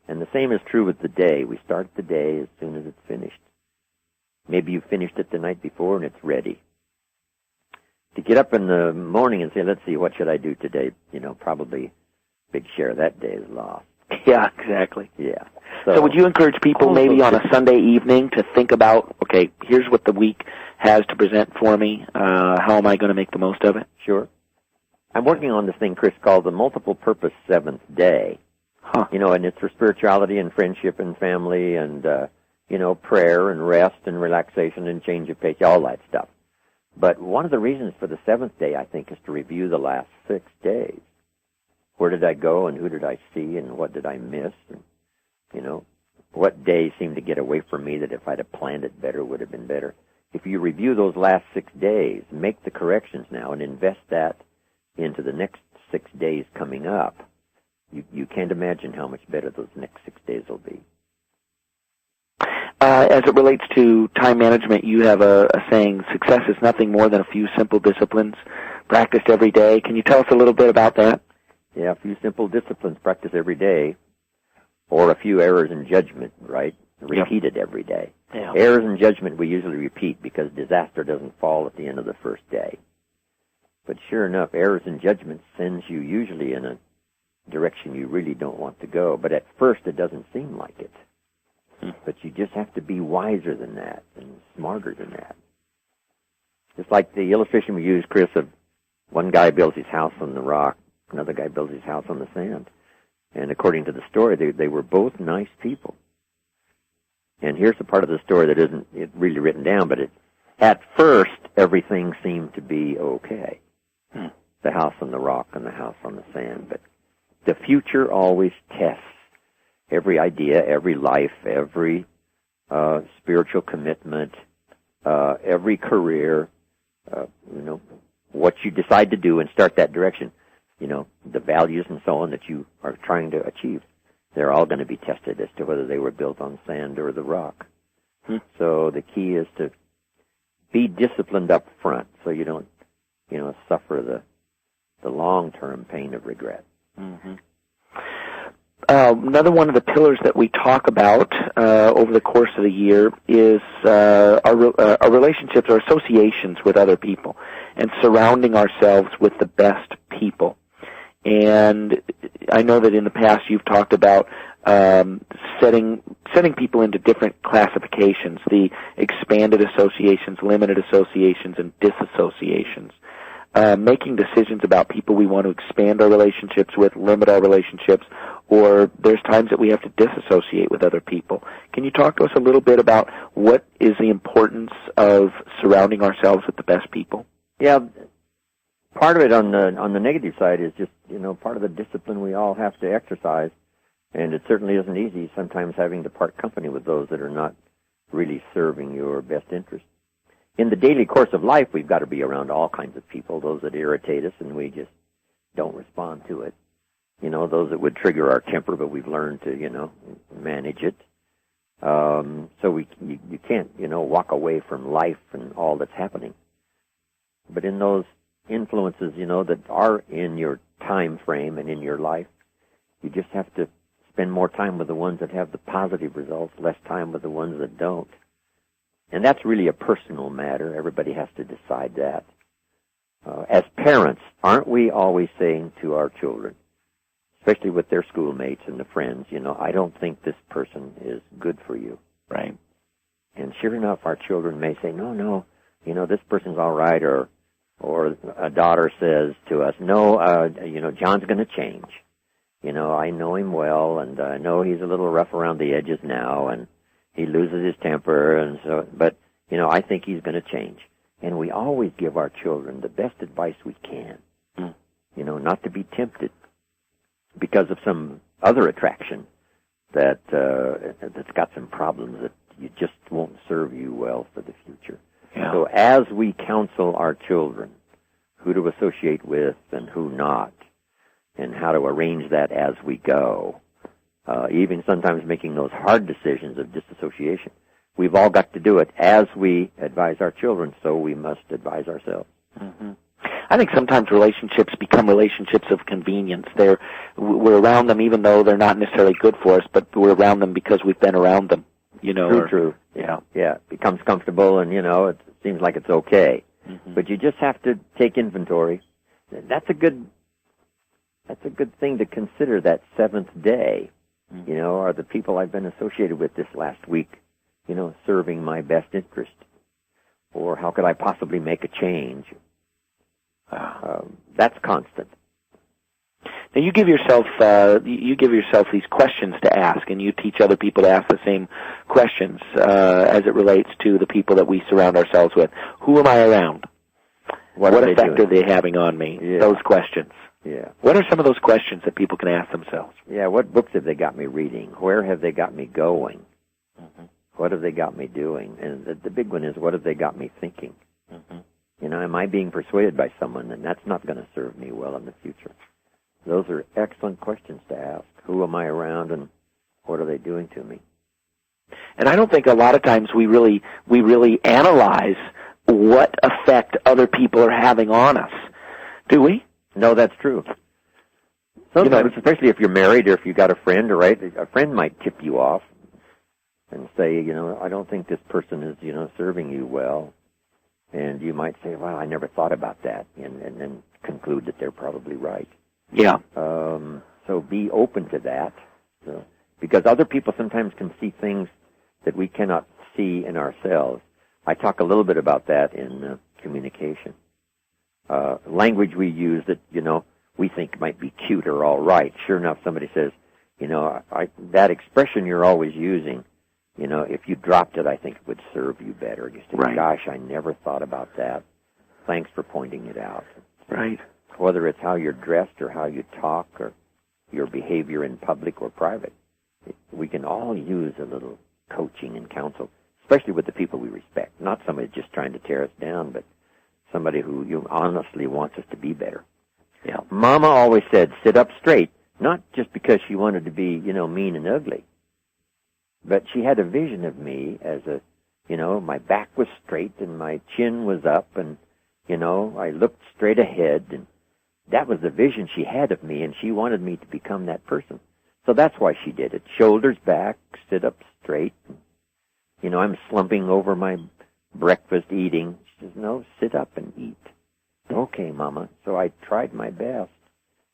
And the same is true with the day. We start the day as soon as it's finished. Maybe you finished it the night before and it's ready. To get up in the morning and say, let's see, what should I do today? Probably a big share of that day is lost. Yeah, exactly. Yeah. So would you encourage people maybe on a Sunday evening to think about, okay, here's what the week has to present for me. How am I going to make the most of it? Sure. I'm working on this thing, Chris, called the multiple purpose seventh day. Huh. And it's for spirituality and friendship and family and, prayer and rest and relaxation and change of pace, all that stuff. But one of the reasons for the seventh day, I think, is to review the last 6 days. Where did I go and who did I see and what did I miss? And, what days seemed to get away from me that if I'd have planned it better would have been better. If you review those last 6 days, make the corrections now and invest that into the next 6 days coming up, you can't imagine how much better those next 6 days will be. As it relates to time management, you have a saying, success is nothing more than a few simple disciplines practiced every day. Can you tell us a little bit about that? Yeah, a few simple disciplines practiced every day, or a few errors in judgment, right? Repeated every day. Yeah. Errors in judgment we usually repeat because disaster doesn't fall at the end of the first day. But sure enough, errors in judgment sends you usually in a direction you really don't want to go. But at first it doesn't seem like it. But you just have to be wiser than that and smarter than that. Just like the illustration we use, Chris, of one guy builds his house on the rock, another guy builds his house on the sand. And according to the story, they were both nice people. And here's the part of the story that isn't really written down, but at first, everything seemed to be okay. The house on the rock and the house on the sand. But the future always tests every idea, every life, every spiritual commitment, every career, what you decide to do and start that direction. The values and so on that you are trying to achieve. They're all going to be tested as to whether they were built on sand or the rock. So the key is to be disciplined up front so you don't, suffer the long-term pain of regret. Mm-hmm. Another one of the pillars that we talk about over the course of the year is our relationships, our associations with other people, and surrounding ourselves with the best people. And I know that in the past you've talked about setting people into different classifications, the expanded associations, limited associations, and disassociations. making decisions about people we want to expand our relationships with, limit our relationships, or there's times that we have to disassociate with other people. Can you talk to us a little bit about what is the importance of surrounding ourselves with the best people? Yeah, part of it on the negative side is just, part of the discipline we all have to exercise, and it certainly isn't easy sometimes having to part company with those that are not really serving your best interest. In the daily course of life, we've got to be around all kinds of people, those that irritate us and we just don't respond to it. Those that would trigger our temper, but we've learned to, manage it. So you can't, walk away from life and all that's happening. But in those influences, that are in your time frame and in your life, you just have to spend more time with the ones that have the positive results, less time with the ones that don't. And that's really a personal matter. Everybody has to decide that. As parents, aren't we always saying to our children, especially with their schoolmates and the friends, I don't think this person is good for you. Right. And sure enough, our children may say, no, this person's all right, or a daughter says to us, no, John's going to change. I know him well, and I know he's a little rough around the edges now, and he loses his temper, and so, but, I think he's going to change. And we always give our children the best advice we can, not to be tempted because of some other attraction that's got some problems that you just won't serve you well for the future. Yeah. So as we counsel our children who to associate with and who not, and how to arrange that as we go, even sometimes making those hard decisions of disassociation, we've all got to do it as we advise our children, so we must advise ourselves. Mm-hmm. I think sometimes relationships become relationships of convenience. We're around them even though they're not necessarily good for us, but we're around them because we've been around them. True. Yeah. Yeah, it becomes comfortable and, it seems like it's okay. Mm-hmm. But you just have to take inventory. That's a good thing to consider, that seventh day. Mm-hmm. Are the people I've been associated with this last week, serving my best interest? Or how could I possibly make a change? That's constant. Now you give yourself these questions to ask, and you teach other people to ask the same questions as it relates to the people that we surround ourselves with. Who am I around? What effect are they having on me? Yeah. Those questions. Yeah. What are some of those questions that people can ask themselves? Yeah. What books have they got me reading? Where have they got me going? Mm-hmm. What have they got me doing? And the big one is, what have they got me thinking? Mm-hmm. Am I being persuaded by someone? And that's not going to serve me well in the future. Those are excellent questions to ask. Who am I around, and what are they doing to me? And I don't think a lot of times we really analyze what effect other people are having on us. Do we? No, that's true. Sometimes, especially if you're married or if you got a friend, right? A friend might tip you off and say, I don't think this person is, serving you well. And you might say, well, I never thought about that, and then conclude that they're probably right. Yeah. So be open to that, because other people sometimes can see things that we cannot see in ourselves. I talk a little bit about that in communication. Language we use that, we think might be cute or all right. Sure enough, somebody says, that expression you're always using, if you dropped it, I think it would serve you better. You say, right. Gosh, I never thought about that. Thanks for pointing it out. Right. Whether it's how you're dressed or how you talk or your behavior in public or private, we can all use a little coaching and counsel, especially with the people we respect. Not somebody just trying to tear us down, but somebody who honestly wants us to be better. Yeah. Mama always said, sit up straight, not just because she wanted to be, mean and ugly, but she had a vision of me as my back was straight and my chin was up and, I looked straight ahead, and that was the vision she had of me, and she wanted me to become that person. So that's why she did it. Shoulders back, sit up straight. I'm slumping over my breakfast eating. She says, no, sit up and eat. Okay, Mama. So I tried my best.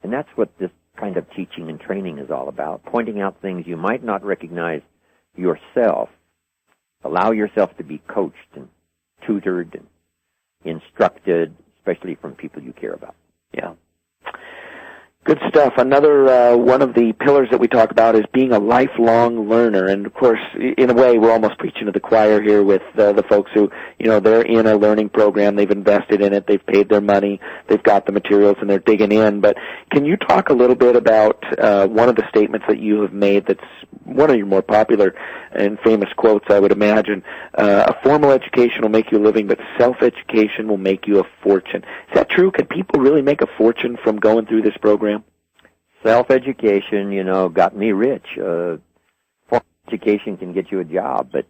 And that's what this kind of teaching and training is all about, pointing out things you might not recognize yourself. Allow yourself to be coached and tutored and instructed, especially from people you stuff. Another one of the pillars that we talk about is being a lifelong learner. And, of course, in a way, we're almost preaching to the choir here with the folks who, they're in a learning program. They've invested in it. They've paid their money. They've got the materials, and they're digging in. But can you talk a little bit about one of the statements that you have made that's one of your more popular and famous quotes, I would imagine? A formal education will make you a living, but self-education will make you a fortune. Is that true? Can people really make a fortune from going through this program? Self-education, got me rich. Formal education can get you a job, but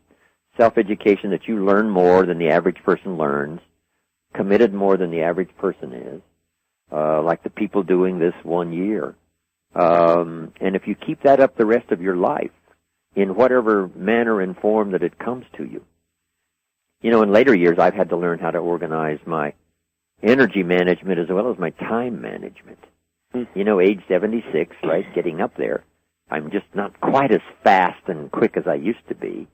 self-education that you learn more than the average person learns, committed more than the average person is, like the people doing this 1 year. And if you keep that up the rest of your life, in whatever manner and form that it comes to you. In later years, I've had to learn how to organize my energy management as well as my time management. Age 76, right, getting up there, I'm just not quite as fast and quick as I used to be.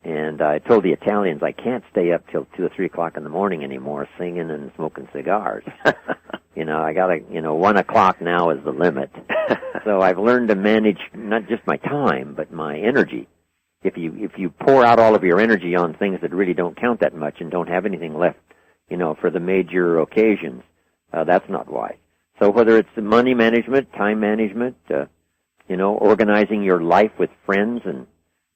And I told the Italians I can't stay up till 2 or 3 o'clock in the morning anymore singing and smoking cigars. I gotta, 1 o'clock now is the limit. So I've learned to manage not just my time, but my energy. If you pour out all of your energy on things that really don't count that much and don't have anything left, for the major occasions, that's not wise. So whether it's money management, time management, organizing your life with friends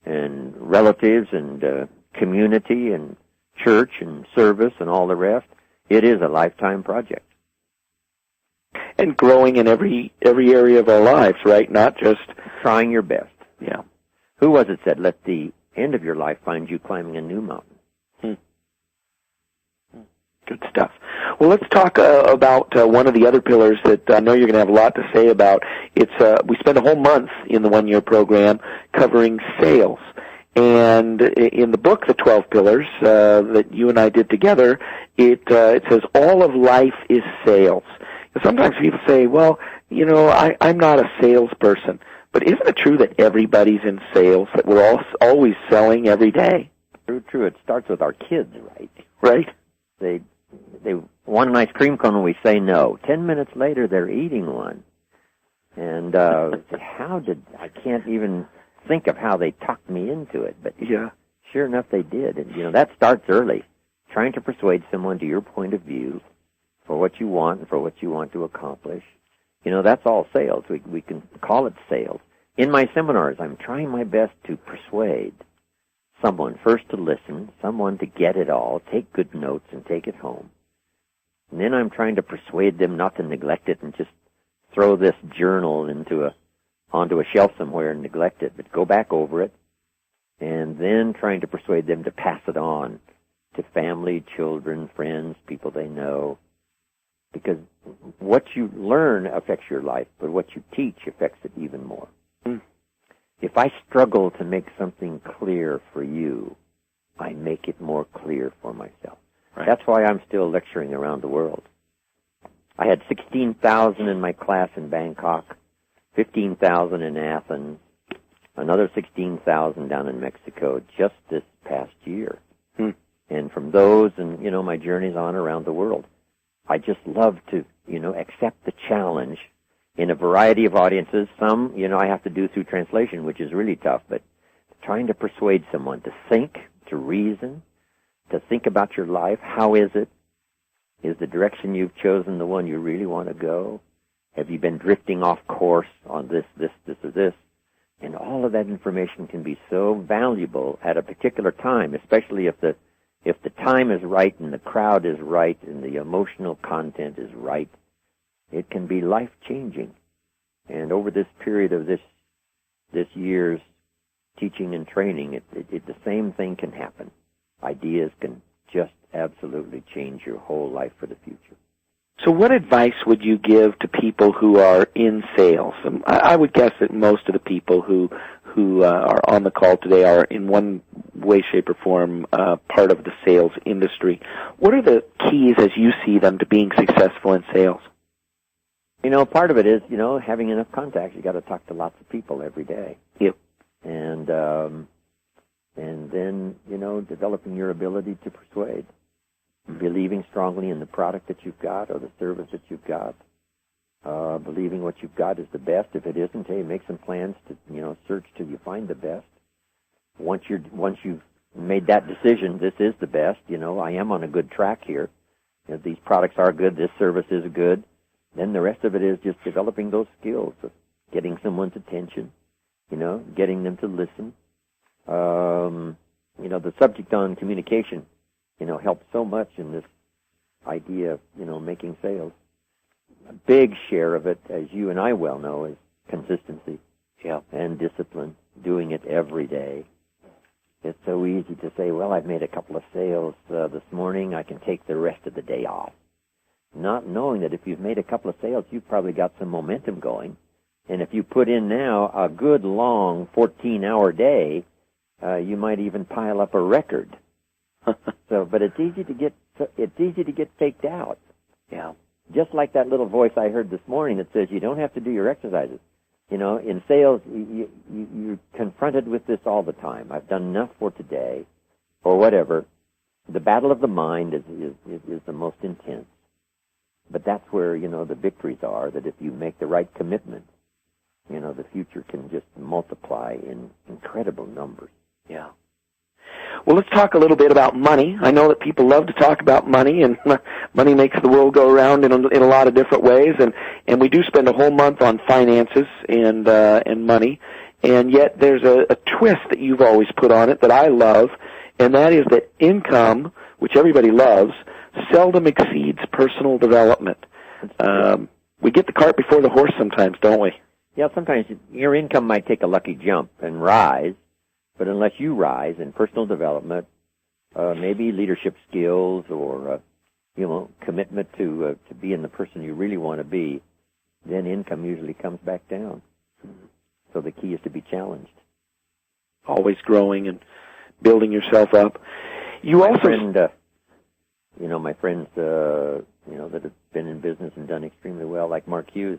and relatives and community and church and service and all the rest, it is a lifetime project. And growing in every area of our lives, right? Not just trying your best. Yeah. Who was it said, let the end of your life find you climbing a new mountain? Good stuff. Well, let's talk about one of the other pillars that I know you're going to have a lot to say about. It's we spent a whole month in the 1 year program covering sales. And in the book, The 12 Pillars, that you and I did together, it says all of life is sales. And sometimes people say, well, I'm not a salesperson. But isn't it true that everybody's in sales, that we're all always selling every day? True. It starts with our kids, right? Right. They want an ice cream cone and we say no. 10 minutes later, they're eating one. And I can't even think of how they talked me into it, but yeah, sure enough they did. And, that starts early, trying to persuade someone to your point of view for what you want and for what you want to accomplish. That's all sales. We can call it sales. In my seminars, I'm trying my best to persuade someone first to listen, someone to get it all, take good notes and take it home. And then I'm trying to persuade them not to neglect it and just throw this journal onto a shelf somewhere and neglect it, but go back over it, and then trying to persuade them to pass it on to family, children, friends, people they know. Because what you learn affects your life, but what you teach affects it even more. If I struggle to make something clear for you, I make it more clear for myself. Right. That's why I'm still lecturing around the world. I had 16,000 in my class in Bangkok, 15,000 in Athens, another 16,000 down in Mexico just this past year. And from those and, my journeys on around the world, I just love to, accept the challenge in a variety of audiences. Some, I have to do through translation, which is really tough, but trying to persuade someone to think, to reason, to think about your life. How is it? Is the direction you've chosen the one you really want to go? Have you been drifting off course on this, or this? And all of that information can be so valuable at a particular time, especially if the time is right and the crowd is right and the emotional content is right. It can be life-changing. And over this period of this year's teaching and training, the same thing can happen. Ideas can just absolutely change your whole life for the future. So what advice would you give to people who are in sales? I would guess that most of the people who are on the call today are in one way, shape, or form part of the sales industry. What are the keys, as you see them, to being successful in sales? Part of it is, having enough contacts. You got to talk to lots of people every day. Yep. And then, developing your ability to persuade, believing strongly in the product that you've got or the service that you've got, believing what you've got is the best. If it isn't, hey, make some plans to, search till you find the best. Once you've made that decision, this is the best, I am on a good track here. These products are good, this service is good. Then the rest of it is just developing those skills of getting someone's attention, getting them to listen. The subject on communication, helps so much in this idea of, making sales. A big share of it, as you and I well know, is consistency and discipline, doing it every day. It's so easy to say, well, I've made a couple of sales this morning, I can take the rest of the day off. Not knowing that if you've made a couple of sales, you've probably got some momentum going. And if you put in now a good, long 14-hour day, you might even pile up a record. But it's easy to get faked out. Yeah. Just like that little voice I heard this morning that says you don't have to do your exercises. In sales, you're confronted with this all the time. I've done enough for today, or whatever. The battle of the mind is the most intense. But that's where, the victories are, that if you make the right commitment, the future can just multiply in incredible numbers. Yeah. Well, let's talk a little bit about money. I know that people love to talk about money, and money makes the world go around in a lot of different ways, and we do spend a whole month on finances and money, and yet there's a twist that you've always put on it that I love, and that is that income, which everybody loves, seldom exceeds personal development. We get the cart before the horse sometimes, don't we? Yeah, sometimes your income might take a lucky jump and rise, but unless you rise in personal development, maybe leadership skills or, commitment to being the person you really want to be, then income usually comes back down. So the key is to be challenged. Always growing and building yourself up. My friends, that have been in business and done extremely well, like Mark Hughes,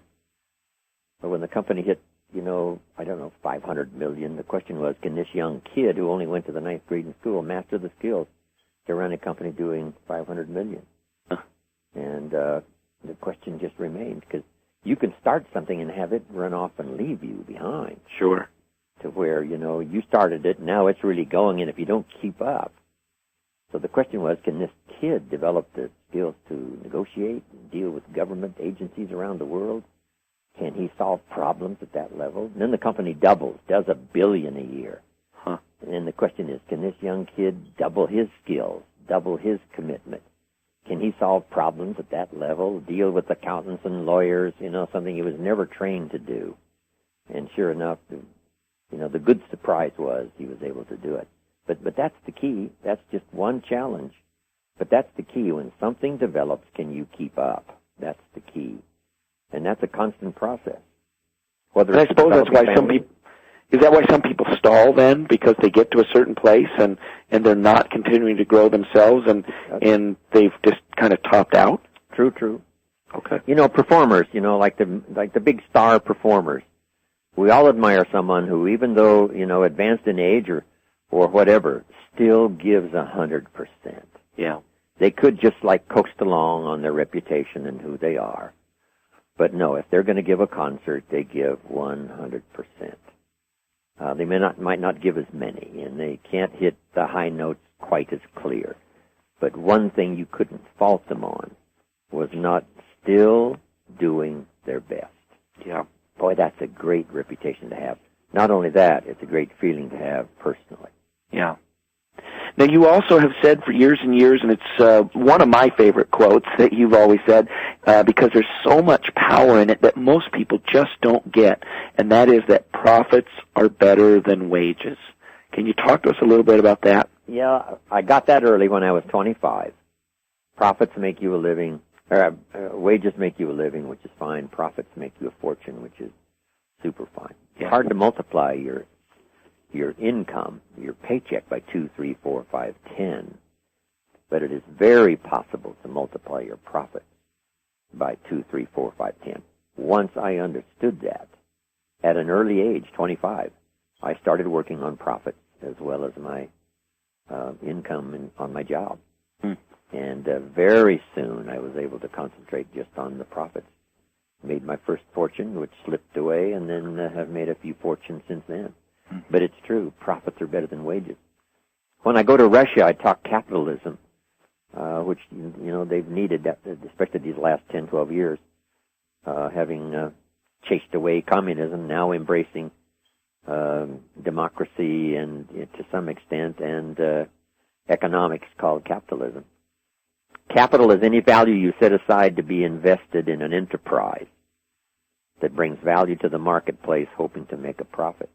but when the company hit, 500 million, the question was, can this young kid who only went to the 9th grade in school master the skills to run a company doing 500 million? And the question just remained, because you can start something and have it run off and leave you behind. Sure. To where, you started it, now it's really going, and if you don't keep up. So the question was, can this kid develop the skills to negotiate and deal with government agencies around the world? Can he solve problems at that level? And then the company doubles, does $1 billion a year. Huh. And then the question is, can this young kid double his skills, double his commitment? Can he solve problems at that level, deal with accountants and lawyers, something he was never trained to do? And sure enough, the good surprise was he was able to do it. But that's the key. That's just one challenge. But that's the key. When something develops, can you keep up? That's the key. And that's a constant process. And I suppose that's why some people stall then, because they get to a certain place and they're not continuing to grow themselves and they've just kind of topped out? True. Okay. Performers, like the big star performers. We all admire someone who, even though, advanced in age or whatever, still gives 100%. Yeah. They could just coast along on their reputation and who they are. But no, if they're going to give a concert, they give 100%. They might not give as many, and they can't hit the high notes quite as clear. But one thing you couldn't fault them on was not still doing their best. Yeah. Boy, that's a great reputation to have. Not only that, it's a great feeling to have personally. Yeah. Now, you also have said for years and years, and it's one of my favorite quotes that you've always said, because there's so much power in it that most people just don't get, and that is that profits are better than wages. Can you talk to us a little bit about that? Yeah, I got that early when I was 25. Profits make you a living, wages make you a living, which is fine. Profits make you a fortune, which is super fine. Yeah. It's hard to multiply your income, your paycheck by 2, 3, 4, 5, 10, but it is very possible to multiply your profits by 2, 3, 4, 5, 10. Once I understood that, at an early age, 25, I started working on profits as well as my income on my job. And very soon I was able to concentrate just on the profits. Made my first fortune, which slipped away, and then have made a few fortunes since then. But it's true, profits are better than wages. When I go to Russia, I talk capitalism, which, they've needed, that, especially these last 10, 12 years, having chased away communism, now embracing democracy and to some extent, and economics called capitalism. Capital is any value you set aside to be invested in an enterprise that brings value to the marketplace, hoping to make a profit.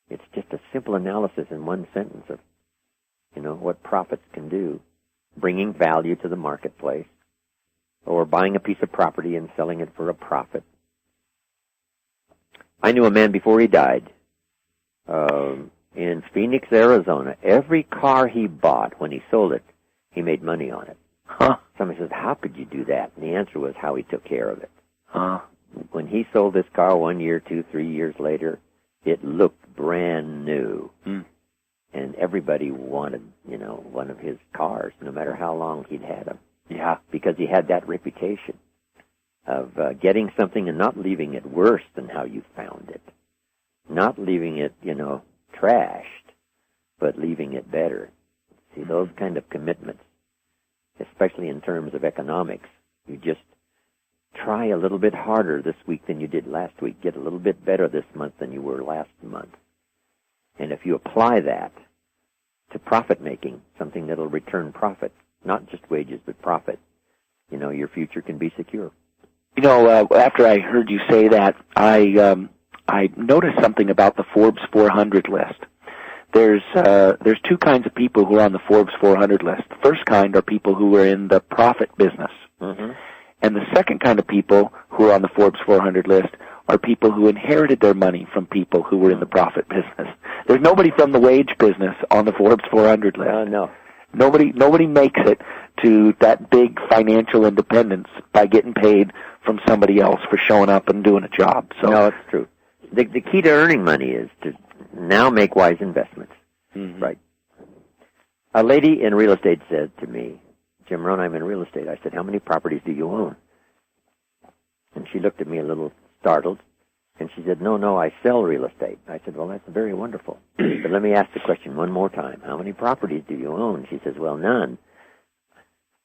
It's just a simple analysis in one sentence of, what profits can do, bringing value to the marketplace, or buying a piece of property and selling it for a profit. I knew a man before he died in Phoenix, Arizona. Every car he bought, when he sold it, he made money on it. Huh. Somebody says, how could you do that? And the answer was how he took care of it. Huh. When he sold this car 1 year, 2, 3 years later, it looked brand new. And everybody wanted, one of his cars, no matter how long he'd had them. Yeah. Because he had that reputation of getting something and not leaving it worse than how you found it. Not leaving it, trashed, but leaving it better. See, those kind of commitments, especially in terms of economics, you just try a little bit harder this week than you did last week. Get a little bit better this month than you were last month. And if you apply that to profit making, something that'll return profit, not just wages, but profit, your future can be secure. After I heard you say that, I noticed something about the Forbes 400 list. There's two kinds of people who are on the Forbes 400 list. The first kind are people who are in the profit business. Mm-hmm. And the second kind of people who are on the Forbes 400 list are people who inherited their money from people who were in the profit business. There's nobody from the wage business on the Forbes 400 list. No. Nobody makes it to that big financial independence by getting paid from somebody else for showing up and doing a job. So no, it's true. The key to earning money is to now make wise investments. Mm-hmm. Right. A lady in real estate said to me, Jim Rohn, I'm in real estate. I said, how many properties do you own? And she looked at me a little startled, and she said, no, I sell real estate. I said, well, that's very wonderful. But let me ask the question one more time. How many properties do you own? She says, well, none.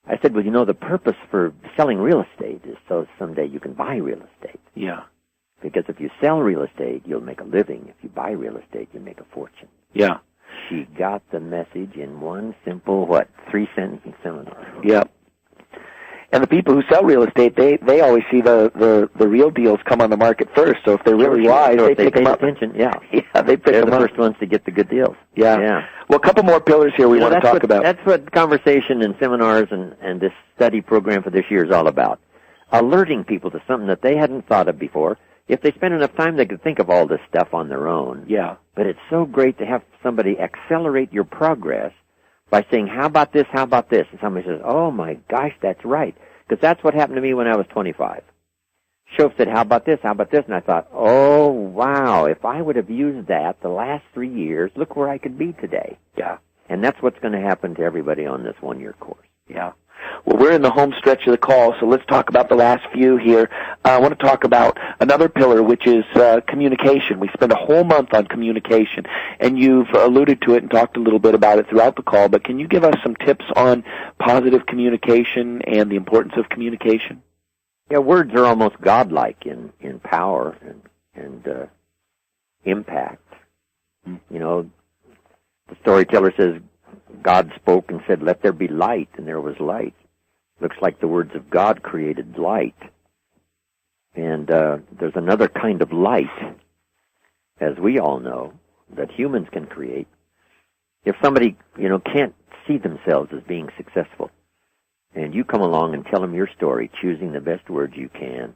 I said, well, the purpose for selling real estate is so someday you can buy real estate. Yeah. Because if you sell real estate, you'll make a living. If you buy real estate, you make a fortune. Yeah. She got the message in one simple, 3-sentence seminar. Yeah. And the people who sell real estate, they always see the real deals come on the market first. So if they're really wise, they pick them up. Attention, yeah. Yeah, they pick They're them the up. first ones to get the good deals. Yeah. Well, a couple more pillars here we want to talk about. That's what conversation and seminars and this study program for this year is all about. Alerting people to something that they hadn't thought of before. If they spend enough time, they could think of all this stuff on their own. Yeah. But it's so great to have somebody accelerate your progress by saying, how about this, how about this? And somebody says, oh, my gosh, that's right. Because that's what happened to me when I was 25. Shoaff said, how about this, how about this? And I thought, oh, wow, if I would have used that the last 3 years, look where I could be today. Yeah. And that's what's going to happen to everybody on this one-year course. Yeah. Well, we're in the home stretch of the call, so let's talk about the last few here. I want to talk about another pillar, which is communication. We spend a whole month on communication, and you've alluded to it and talked a little bit about it throughout the call, but can you give us some tips on positive communication and the importance of communication? Yeah, words are almost godlike in power and impact. The storyteller says, God spoke and said, let there be light, and there was light. Looks like the words of God created light. And there's another kind of light, as we all know, that humans can create. If somebody, can't see themselves as being successful, and you come along and tell them your story, choosing the best words you can,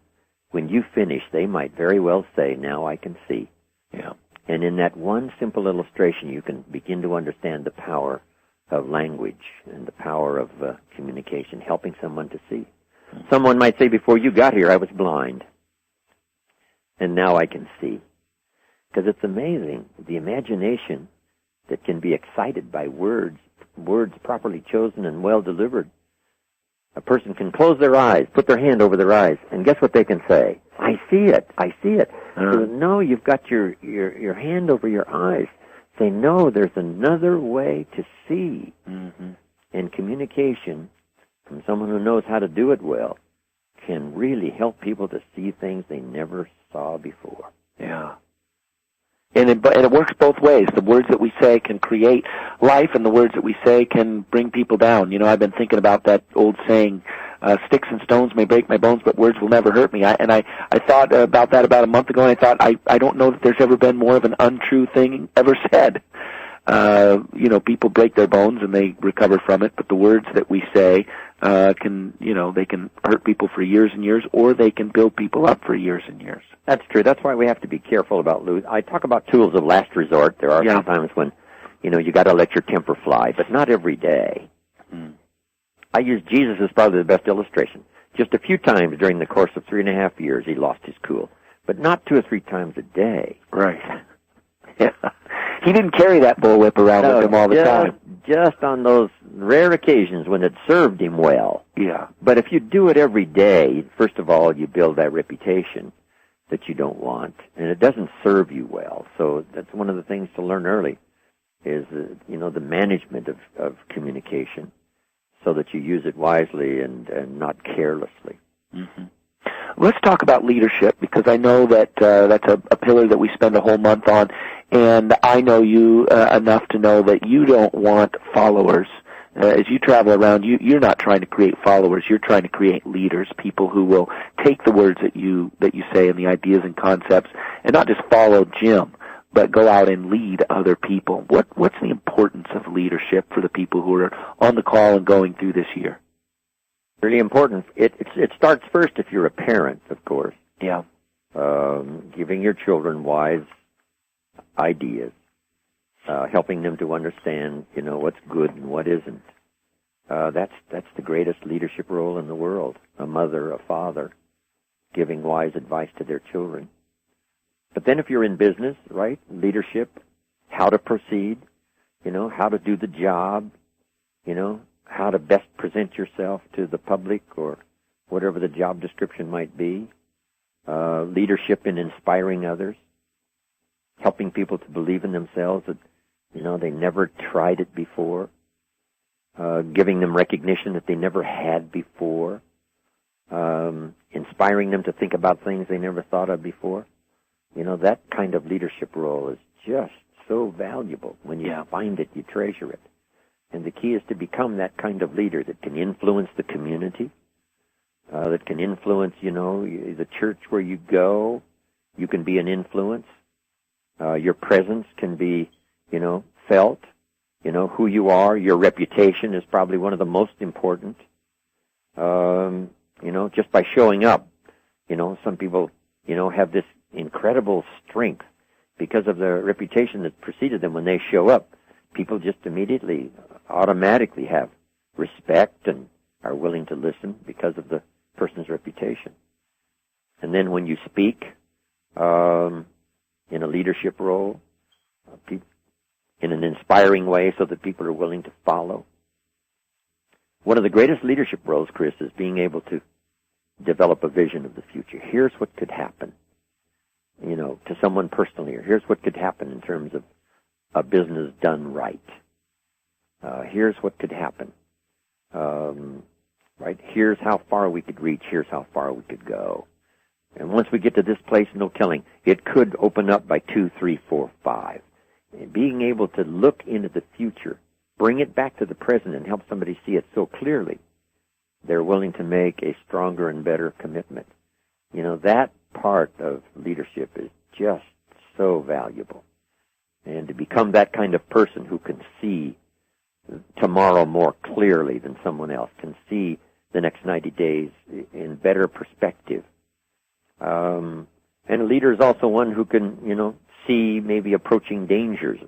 when you finish, they might very well say, now I can see. Yeah. And in that one simple illustration, you can begin to understand the power of language and the power of communication, helping someone to see. Someone might say, before you got here, I was blind, and now I can see. Because it's amazing, the imagination that can be excited by words properly chosen and well delivered. A person can close their eyes, put their hand over their eyes, and guess what they can say? I see it. I see it. So, no, you've got your hand over your eyes. Say, no, there's another way to see. Mm-hmm. And communication from someone who knows how to do it well can really help people to see things they never saw before. Yeah. And it works both ways. The words that we say can create life, and the words that we say can bring people down. You know, I've been thinking about that old saying, sticks and stones may break my bones, but words will never hurt me. I thought about that about a month ago, and I thought, I don't know that there's ever been more of an untrue thing ever said. You know, people break their bones and they recover from it, but the words that we say can, you know, they can hurt people for years and years, or they can build people up for years and years. That's true. That's why we have to be careful about lose. I talk about tools of last resort. There are some times when, you know, you got to let your temper fly, but not every day. I use Jesus as probably the best illustration. Just a few times during the course of 3.5 years, he lost his cool, but not 2 or 3 times a day. Right. Yeah. He didn't carry that bullwhip around with him all the time. Just on those rare occasions when it served him well. Yeah. But if you do it every day, first of all, you build that reputation that you don't want, and it doesn't serve you well. So that's one of the things to learn early is, you know, the management of communication so that you use it wisely and not carelessly. Mm-hmm. Let's talk about leadership, because I know that that's a pillar that we spend a whole month on, and I know you enough to know that you don't want followers. As you travel around, you're not trying to create followers. You're trying to create leaders, people who will take the words that you say and the ideas and concepts, and not just follow Jim, but go out and lead other people. What's the importance of leadership for the people who are on the call and going through this year? Really important. It starts first if you're a parent, of course. Yeah. Giving your children wise ideas, helping them to understand, you know, what's good and what isn't. That's the greatest leadership role in the world. A mother, a father, giving wise advice to their children. But then if you're in business, right, leadership, how to proceed, you know, how to do the job, you know, how to best present yourself to the public or whatever the job description might be. Leadership in inspiring others, helping people to believe in themselves that, you know, they never tried it before, giving them recognition that they never had before, inspiring them to think about things they never thought of before. You know, that kind of leadership role is just so valuable. When you find it, you treasure it. And the key is to become that kind of leader that can influence the community, that can influence, you know, the church where you go. You can be an influence. Your presence can be, you know, felt. You know, who you are, your reputation is probably one of the most important. You know, just by showing up, you know, some people, you know, have this incredible strength because of the reputation that preceded them. When they show up, people just immediately, automatically have respect and are willing to listen because of the person's reputation. And then when you speak in a leadership role, in an inspiring way so that people are willing to follow. One of the greatest leadership roles, Chris, is being able to develop a vision of the future. Here's what could happen, you know, to someone personally, or here's what could happen in terms of a business done right. Here's what could happen. Right? Here's how far we could reach. Here's how far we could go. And once we get to this place, no telling, it could open up by 2, 3, 4, 5. And being able to look into the future, bring it back to the present, and help somebody see it so clearly, they're willing to make a stronger and better commitment. You know, that part of leadership is just so valuable. And to become that kind of person who can see tomorrow more clearly than someone else, can see the next 90 days in better perspective. And a leader is also one who can, you know, see maybe approaching dangers,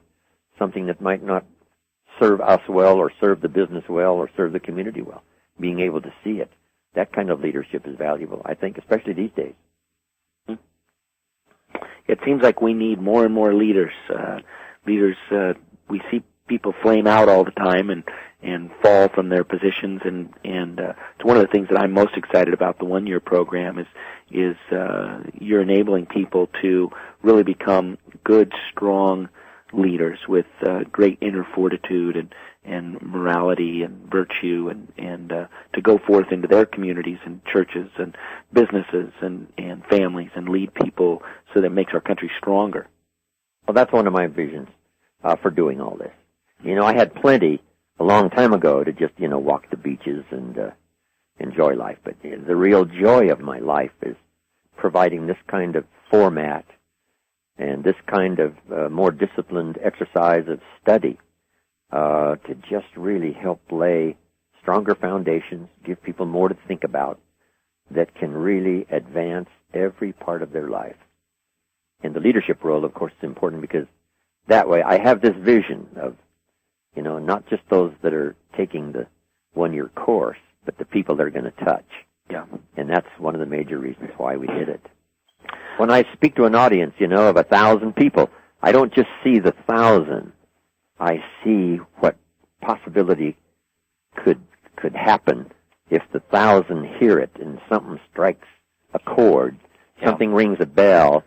something that might not serve us well or serve the business well or serve the community well. Being able to see it, that kind of leadership is valuable, I think, especially these days. It seems like we need more and more leaders. We see people flame out all the time and fall from their positions, and it's one of the things that I'm most excited about the 1-year program is you're enabling people to really become good, strong leaders with great inner fortitude and morality and virtue, and to go forth into their communities and churches and businesses and families and lead people so that it makes our country stronger. Well, that's one of my visions for doing all this. I had plenty a long time ago to just, walk the beaches and enjoy life. But the real joy of my life is providing this kind of format and this kind of more disciplined exercise of study to just really help lay stronger foundations, give people more to think about that can really advance every part of their life. And the leadership role, of course, is important because that way I have this vision of, not just those that are taking the 1-year course, but the people they're going to touch. Yeah. And that's one of the major reasons why we did it. When I speak to an audience, of 1,000 people, I don't just see the 1,000. I see what possibility could happen if the 1,000 hear it and something strikes a chord, something rings a bell.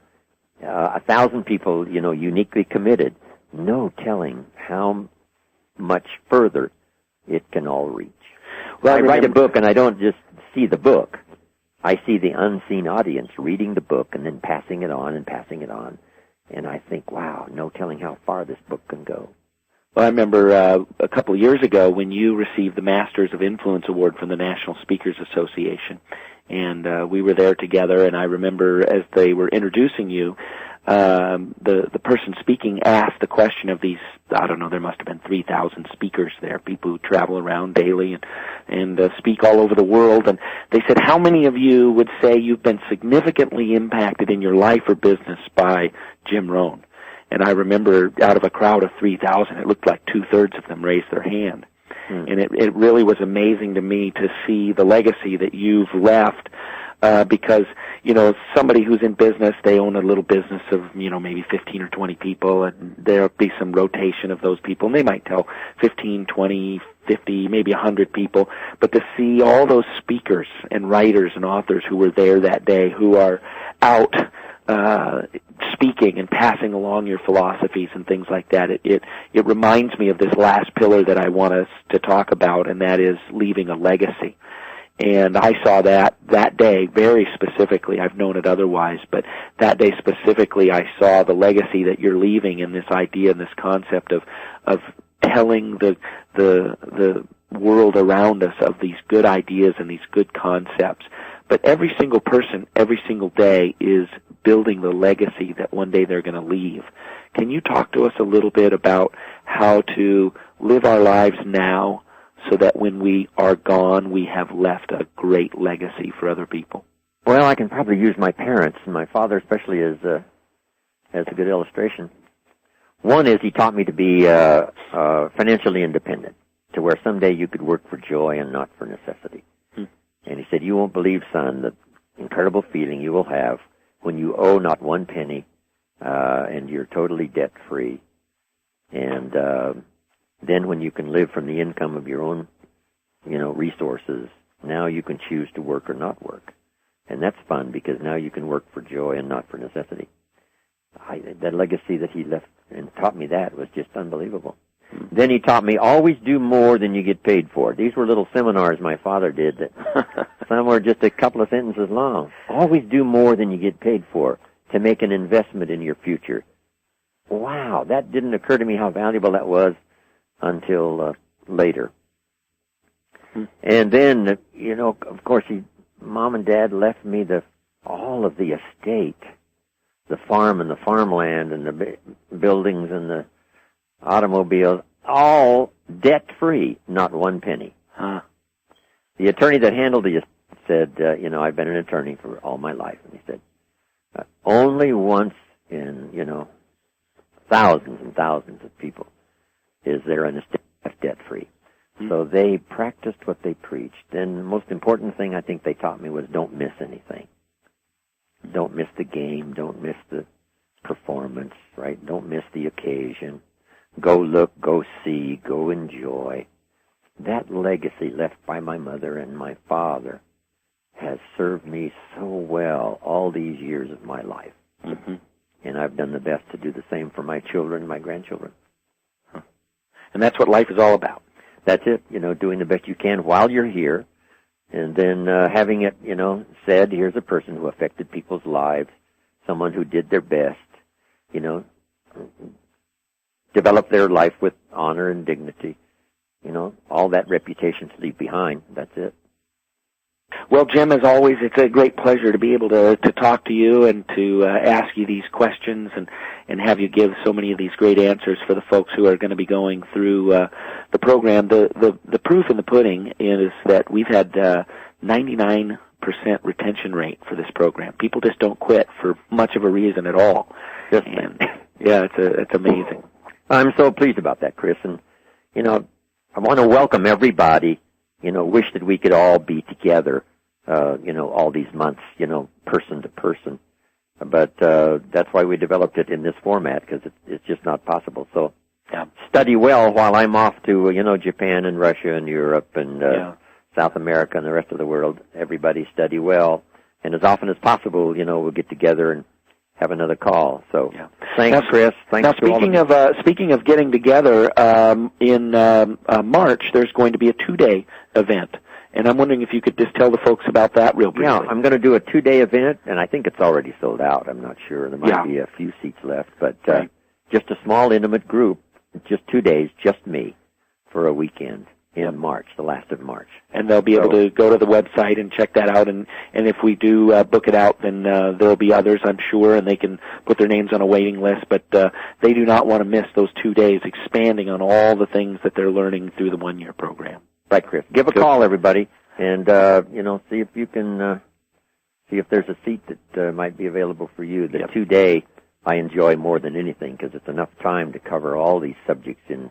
1,000 people, uniquely committed. No telling how much further it can all reach. Well, I write a book, and I don't just see the book. I see the unseen audience reading the book and then passing it on and passing it on. And I think, wow, no telling how far this book can go. Well, I remember a couple of years ago when you received the Masters of Influence Award from the National Speakers Association. And we were there together, and I remember as they were introducing you, the person speaking asked the question of these, I don't know, there must have been 3,000 speakers there, people who travel around daily and speak all over the world. And they said, how many of you would say you've been significantly impacted in your life or business by Jim Rohn? And I remember out of a crowd of 3,000, it looked like 2/3 of them raised their hand. And it really was amazing to me to see the legacy that you've left, because, somebody who's in business, they own a little business of, maybe 15 or 20 people, and there'll be some rotation of those people, and they might tell 15, 20, 50, maybe 100 people, but to see all those speakers and writers and authors who were there that day, who are out speaking and passing along your philosophies and things like that, it reminds me of this last pillar that I want us to talk about, and that is leaving a legacy. And I saw that day very specifically. I've known it otherwise, but that day specifically I saw the legacy that you're leaving in this idea and this concept of telling the world around us of these good ideas and these good concepts. But every single person, every single day is building the legacy that one day they're going to leave. Can you talk to us a little bit about how to live our lives now so that when we are gone, we have left a great legacy for other people? Well, I can probably use my parents, and my father especially as a good illustration. One is he taught me to be financially independent, to where someday you could work for joy and not for necessity. And he said, you won't believe, son, the incredible feeling you will have when you owe not one penny and you're totally debt-free. And then when you can live from the income of your own, resources, now you can choose to work or not work. And that's fun because now you can work for joy and not for necessity. That legacy that he left and taught me that was just unbelievable. Then he taught me, always do more than you get paid for. These were little seminars my father did that some were just a couple of sentences long. Always do more than you get paid for to make an investment in your future. Wow, that didn't occur to me how valuable that was until later. And then, of course, Mom and Dad left me all of the estate, the farm and the farmland and the buildings and the automobiles, all debt-free, not one penny. The attorney that handled it said, I've been an attorney for all my life. And he said, only once in, thousands and thousands of people is there an estate that's debt-free. So they practiced what they preached. And the most important thing I think they taught me was don't miss anything. Don't miss the game. Don't miss the performance, right? Don't miss the occasion. go look, go see, go enjoy. That legacy left by my mother and my father has served me so well all these years of my life. Mm-hmm. And I've done the best to do the same for my children and my grandchildren. Huh. And that's what life is all about. That's it, doing the best you can while you're here, and then having it, said, here's a person who affected people's lives, someone who did their best, develop their life with honor and dignity, all that reputation to leave behind. That's it. Well, Jim, as always, it's a great pleasure to be able to talk to you and to ask you these questions and have you give so many of these great answers for the folks who are going to be going through the program. The proof in the pudding is that we've had 99% retention rate for this program. People just don't quit for much of a reason at all. Yes, and, yeah, it's amazing. I'm so pleased about that, Chris. And, I want to welcome everybody. Wish that we could all be together, all these months, person to person. But that's why we developed it in this format, because it's just not possible. So study well while I'm off to, Japan and Russia and Europe and South America and the rest of the world. Everybody study well. And as often as possible, we'll get together and have another call. So thanks, Chris. Thanks now, to all of you. Speaking of getting together, in March, there's going to be a 2-day event. And I'm wondering if you could just tell the folks about that real briefly. Yeah, I'm going to do a 2-day event, and I think it's already sold out. I'm not sure. There might be a few seats left. But just a small, intimate group, just 2 days, just me, for a weekend in March, the last of March. And they'll be able to go to the website and check that out. And if we do book it out, then there'll be others, I'm sure, and they can put their names on a waiting list. But they do not want to miss those 2 days expanding on all the things that they're learning through the one-year program. Right, Chris. Give a call, everybody, and, see if you can, see if there's a seat that might be available for you. The 2-day I enjoy more than anything because it's enough time to cover all these subjects in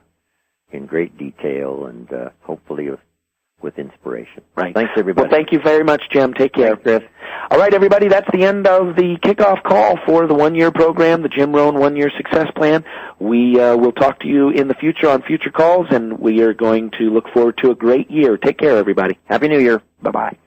great detail and hopefully with inspiration. Right. Thanks, everybody. Well, thank you very much, Jim. Take care. Thanks, Chris. All right, everybody, that's the end of the kickoff call for the one-year program, the Jim Rohn one-year success plan. We will talk to you in the future on future calls, and we are going to look forward to a great year. Take care, everybody. Happy New Year. Bye-bye.